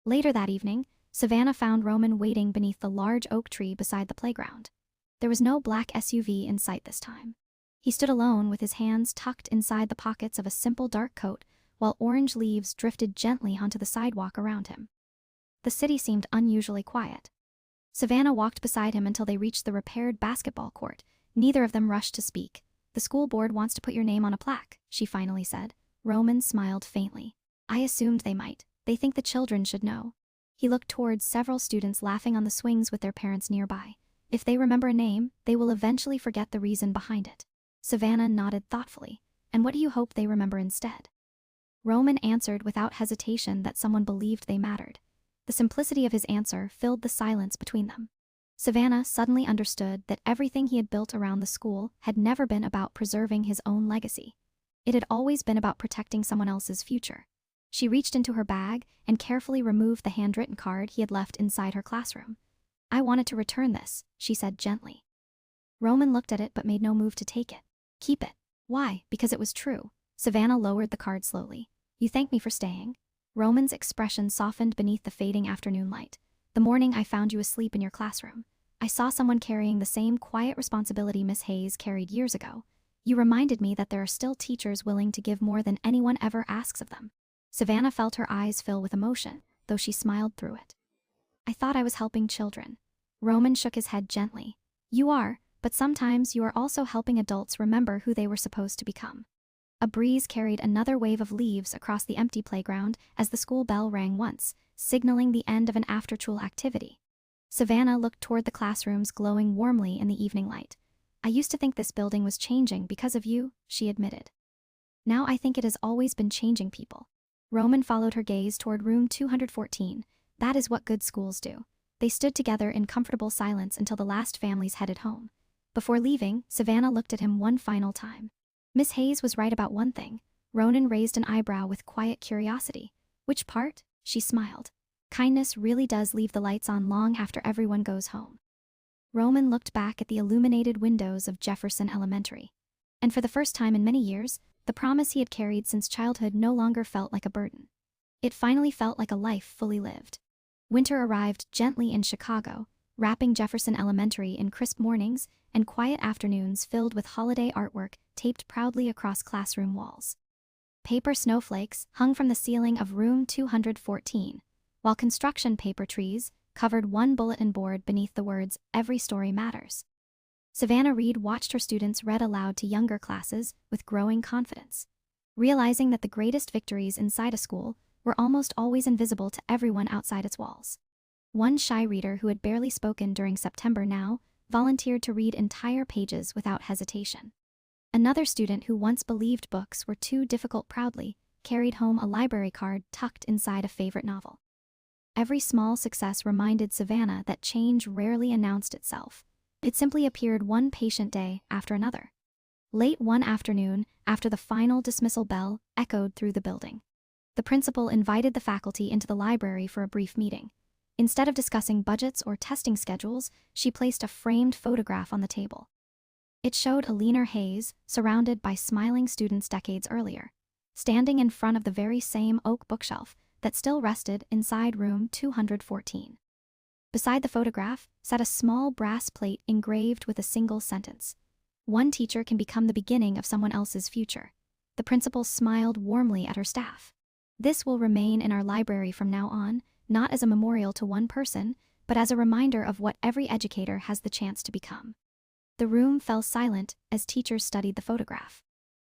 A: Later that evening, Savannah found Roman waiting beneath the large oak tree beside the playground. There was no black SUV in sight this time. He stood alone with his hands tucked inside the pockets of a simple dark coat, while orange leaves drifted gently onto the sidewalk around him. The city seemed unusually quiet. Savannah walked beside him until they reached the repaired basketball court. Neither of them rushed to speak. "The school board wants to put your name on a plaque," she finally said. Roman smiled faintly. "I assumed they might. They think the children should know." He looked towards several students laughing on the swings with their parents nearby. "If they remember a name, they will eventually forget the reason behind it." Savannah nodded thoughtfully. "And what do you hope they remember instead?" Roman answered without hesitation that someone believed they mattered. The simplicity of his answer filled the silence between them. Savannah suddenly understood that everything he had built around the school had never been about preserving his own legacy. It had always been about protecting someone else's future. She reached into her bag and carefully removed the handwritten card he had left inside her classroom. "I wanted to return this," she said gently. Roman looked at it but made no move to take it. "Keep it." "Why?" "Because it was true." Savannah lowered the card slowly. "You thank me for staying?" Roman's expression softened beneath the fading afternoon light. "The morning I found you asleep in your classroom, I saw someone carrying the same quiet responsibility Miss Hayes carried years ago. You reminded me that there are still teachers willing to give more than anyone ever asks of them." Savannah felt her eyes fill with emotion, though she smiled through it. "I thought I was helping children." Roman shook his head gently. "You are, but sometimes you are also helping adults remember who they were supposed to become." A breeze carried another wave of leaves across the empty playground as the school bell rang once, signaling the end of an after-school activity. Savannah looked toward the classrooms glowing warmly in the evening light. "I used to think this building was changing because of you," she admitted. "Now I think it has always been changing people." Roman followed her gaze toward room 214. "That is what good schools do." They stood together in comfortable silence until the last families headed home. Before leaving, Savannah looked at him one final time. Miss Hayes was right about one thing. Ronan raised an eyebrow with quiet curiosity. "Which part?" She smiled. "Kindness really does leave the lights on long after everyone goes home." Roman looked back at the illuminated windows of Jefferson Elementary. And for the first time in many years, the promise he had carried since childhood no longer felt like a burden. It finally felt like a life fully lived. Winter arrived gently in Chicago, wrapping Jefferson Elementary in crisp mornings and quiet afternoons filled with holiday artwork taped proudly across classroom walls. Paper snowflakes hung from the ceiling of room 214, while construction paper trees covered one bulletin board beneath the words, "Every story matters." Savannah Reed watched her students read aloud to younger classes with growing confidence, realizing that the greatest victories inside a school were almost always invisible to everyone outside its walls. One shy reader who had barely spoken during September now volunteered to read entire pages without hesitation. Another student who once believed books were too difficult proudly carried home a library card tucked inside a favorite novel. Every small success reminded Savannah that change rarely announced itself. It simply appeared one patient day after another. Late one afternoon, after the final dismissal bell echoed through the building, the principal invited the faculty into the library for a brief meeting. Instead of discussing budgets or testing schedules, she placed a framed photograph on the table. It showed Alina Hayes, surrounded by smiling students decades earlier, standing in front of the very same oak bookshelf that still rested inside room 214. Beside the photograph sat a small brass plate engraved with a single sentence: "One teacher can become the beginning of someone else's future." The principal smiled warmly at her staff. "This will remain in our library from now on, not as a memorial to one person, but as a reminder of what every educator has the chance to become." The room fell silent as teachers studied the photograph.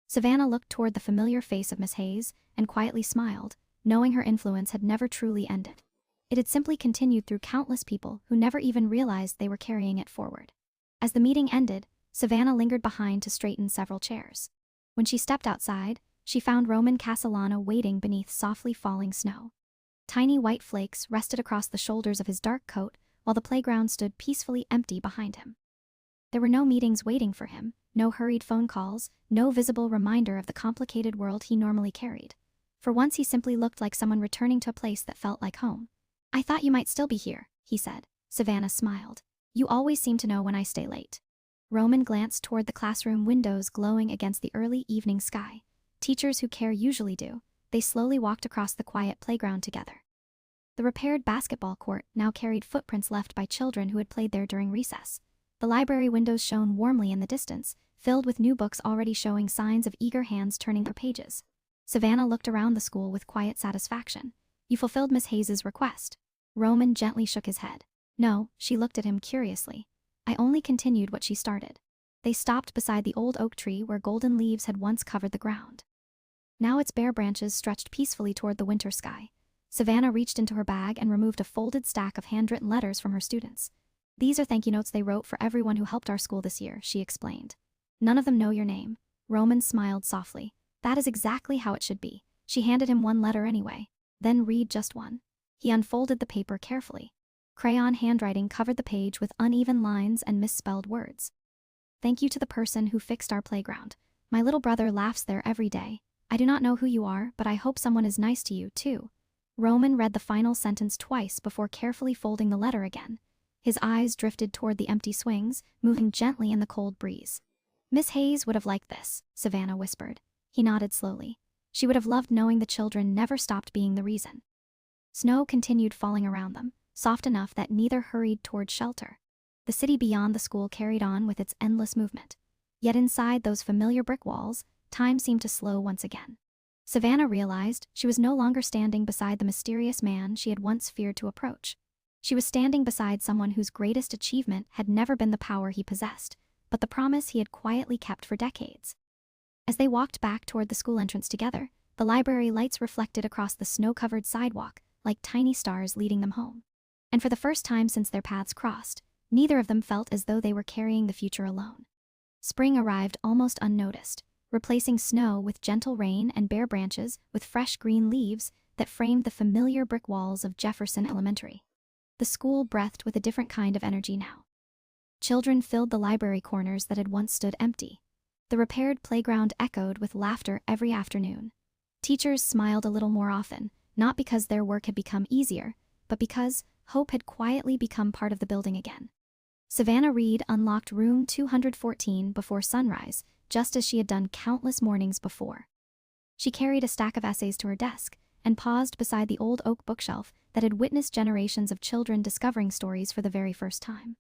A: Savannah looked toward the familiar face of Miss Hayes and quietly smiled, knowing her influence had never truly ended. It had simply continued through countless people who never even realized they were carrying it forward. As the meeting ended, Savannah lingered behind to straighten several chairs. When she stepped outside, she found Roman Castellano waiting beneath softly falling snow. Tiny white flakes rested across the shoulders of his dark coat, while the playground stood peacefully empty behind him. There were no meetings waiting for him, no hurried phone calls, no visible reminder of the complicated world he normally carried. For once he simply looked like someone returning to a place that felt like home. "I thought you might still be here," he said. Savannah smiled. "You always seem to know when I stay late." Roman glanced toward the classroom windows glowing against the early evening sky. Teachers who care usually do. They slowly walked across the quiet playground together. The repaired basketball court now carried footprints left by children who had played there during recess. The library windows shone warmly in the distance, filled with new books already showing signs of eager hands turning their pages. Savannah looked around the school with quiet satisfaction. "You fulfilled Miss Hayes' request." Roman gently shook his head. "No," she looked at him curiously. "I only continued what she started." They stopped beside the old oak tree where golden leaves had once covered the ground. Now its bare branches stretched peacefully toward the winter sky. Savannah reached into her bag and removed a folded stack of handwritten letters from her students. "These are thank you notes they wrote for everyone who helped our school this year," she explained. "None of them know your name." Roman smiled softly. "That is exactly how it should be." She handed him one letter anyway. "Then read just one." He unfolded the paper carefully. Crayon handwriting covered the page with uneven lines and misspelled words. "Thank you to the person who fixed our playground. My little brother laughs there every day. I do not know who you are, but I hope someone is nice to you, too." Roman read the final sentence twice before carefully folding the letter again. His eyes drifted toward the empty swings, moving gently in the cold breeze. "Miss Hayes would have liked this," Savannah whispered. He nodded slowly. She would have loved knowing the children never stopped being the reason. Snow continued falling around them, soft enough that neither hurried toward shelter. The city beyond the school carried on with its endless movement. Yet inside those familiar brick walls, time seemed to slow once again. Savannah realized she was no longer standing beside the mysterious man she had once feared to approach. She was standing beside someone whose greatest achievement had never been the power he possessed, but the promise he had quietly kept for decades. As they walked back toward the school entrance together, the library lights reflected across the snow-covered sidewalk like tiny stars leading them home. And for the first time since their paths crossed, neither of them felt as though they were carrying the future alone. Spring arrived almost unnoticed, replacing snow with gentle rain and bare branches with fresh green leaves that framed the familiar brick walls of Jefferson Elementary. The school breathed with a different kind of energy now. Children filled the library corners that had once stood empty. The repaired playground echoed with laughter every afternoon. Teachers smiled a little more often, not because their work had become easier, but because hope had quietly become part of the building again. Savannah Reed unlocked room 214 before sunrise, just as she had done countless mornings before. She carried a stack of essays to her desk and paused beside the old oak bookshelf that had witnessed generations of children discovering stories for the very first time.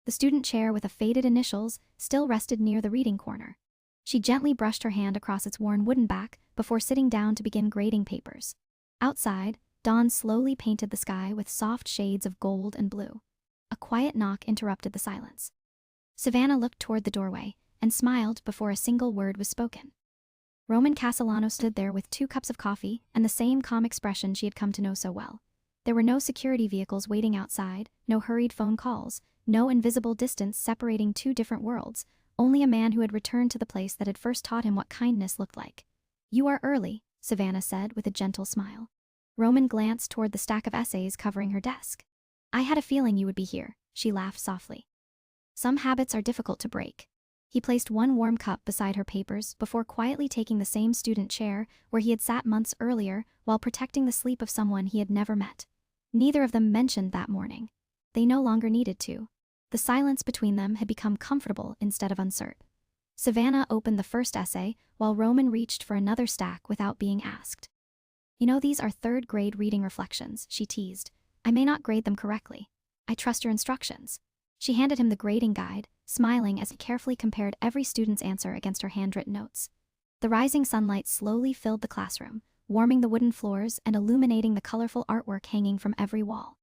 A: The student chair with a faded initials still rested near the reading corner. She gently brushed her hand across its worn wooden back before sitting down to begin grading papers. Outside, dawn slowly painted the sky with soft shades of gold and blue. A quiet knock interrupted the silence. Savannah looked toward the doorway and smiled before a single word was spoken. Roman Castellano stood there with 2 cups of coffee and the same calm expression she had come to know so well. There were no security vehicles waiting outside, no hurried phone calls, no invisible distance separating 2 different worlds, only a man who had returned to the place that had first taught him what kindness looked like. "You are early," Savannah said with a gentle smile. Roman glanced toward the stack of essays covering her desk. "I had a feeling you would be here," she laughed softly. "Some habits are difficult to break." He placed 1 warm cup beside her papers before quietly taking the same student chair where he had sat months earlier while protecting the sleep of someone he had never met. Neither of them mentioned that morning. They no longer needed to. The silence between them had become comfortable instead of uncertain. Savannah opened the first essay while Roman reached for another stack without being asked. "You know, these are 3rd grade reading reflections," she teased. "I may not grade them correctly. I trust your instructions." She handed him the grading guide, smiling as he carefully compared every student's answer against her handwritten notes. The rising sunlight slowly filled the classroom, warming the wooden floors and illuminating the colorful artwork hanging from every wall.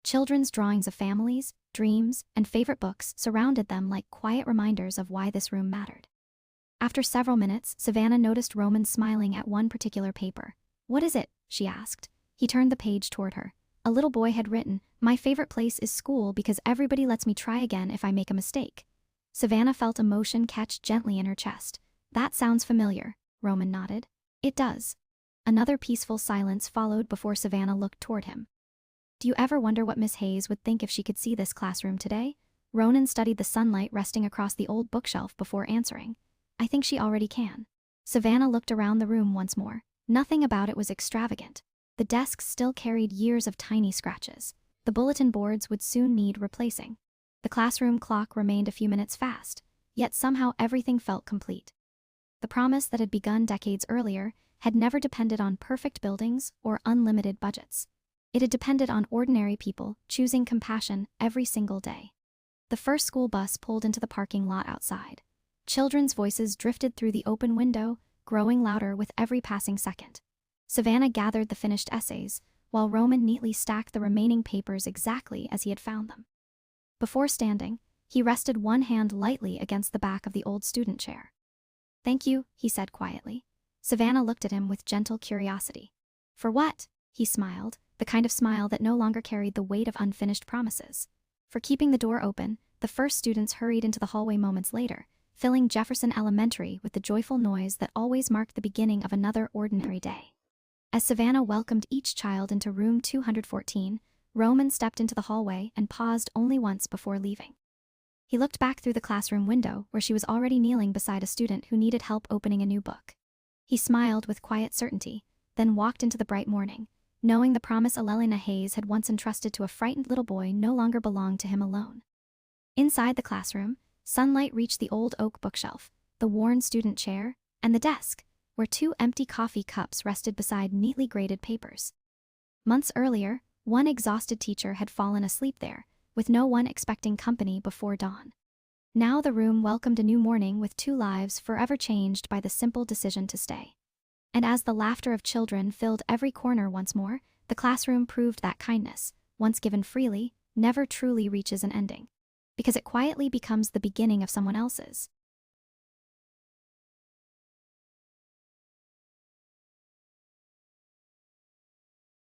A: Children's drawings of families, dreams, and favorite books surrounded them like quiet reminders of why this room mattered. After several minutes, Savannah noticed Roman smiling at one particular paper. "What is it?" she asked. He turned the page toward her. A little boy had written, "My favorite place is school because everybody lets me try again if I make a mistake." Savannah felt emotion catch gently in her chest. "That sounds familiar," Roman nodded. "It does." Another peaceful silence followed before Savannah looked toward him. "Do you ever wonder what Miss Hayes would think if she could see this classroom today?" Ronan studied the sunlight resting across the old bookshelf before answering. "I think she already can." Savannah looked around the room once more. Nothing about it was extravagant. The desks still carried years of tiny scratches. The bulletin boards would soon need replacing. The classroom clock remained a few minutes fast, yet somehow everything felt complete. The promise that had begun decades earlier had never depended on perfect buildings or unlimited budgets. It had depended on ordinary people choosing compassion every single day. The first school bus pulled into the parking lot outside. Children's voices drifted through the open window, growing louder with every passing second. Savannah gathered the finished essays, while Roman neatly stacked the remaining papers exactly as he had found them. Before standing, he rested one hand lightly against the back of the old student chair. "Thank you," he said quietly. Savannah looked at him with gentle curiosity. "For what?" He smiled, the kind of smile that no longer carried the weight of unfinished promises. "For keeping the door open." The first students hurried into the hallway moments later, filling Jefferson Elementary with the joyful noise that always marked the beginning of another ordinary day. As Savannah welcomed each child into room 214, Roman stepped into the hallway and paused only once before leaving. He looked back through the classroom window where she was already kneeling beside a student who needed help opening a new book. He smiled with quiet certainty, then walked into the bright morning, knowing the promise Elelina Hayes had once entrusted to a frightened little boy no longer belonged to him alone. Inside the classroom, sunlight reached the old oak bookshelf, the worn student chair, and the desk, where 2 empty coffee cups rested beside neatly graded papers. Months earlier, one exhausted teacher had fallen asleep there, with no one expecting company before dawn. Now the room welcomed a new morning with 2 lives forever changed by the simple decision to stay. And as the laughter of children filled every corner once more, the classroom proved that kindness, once given freely, never truly reaches an ending. Because it quietly becomes the beginning of someone else's.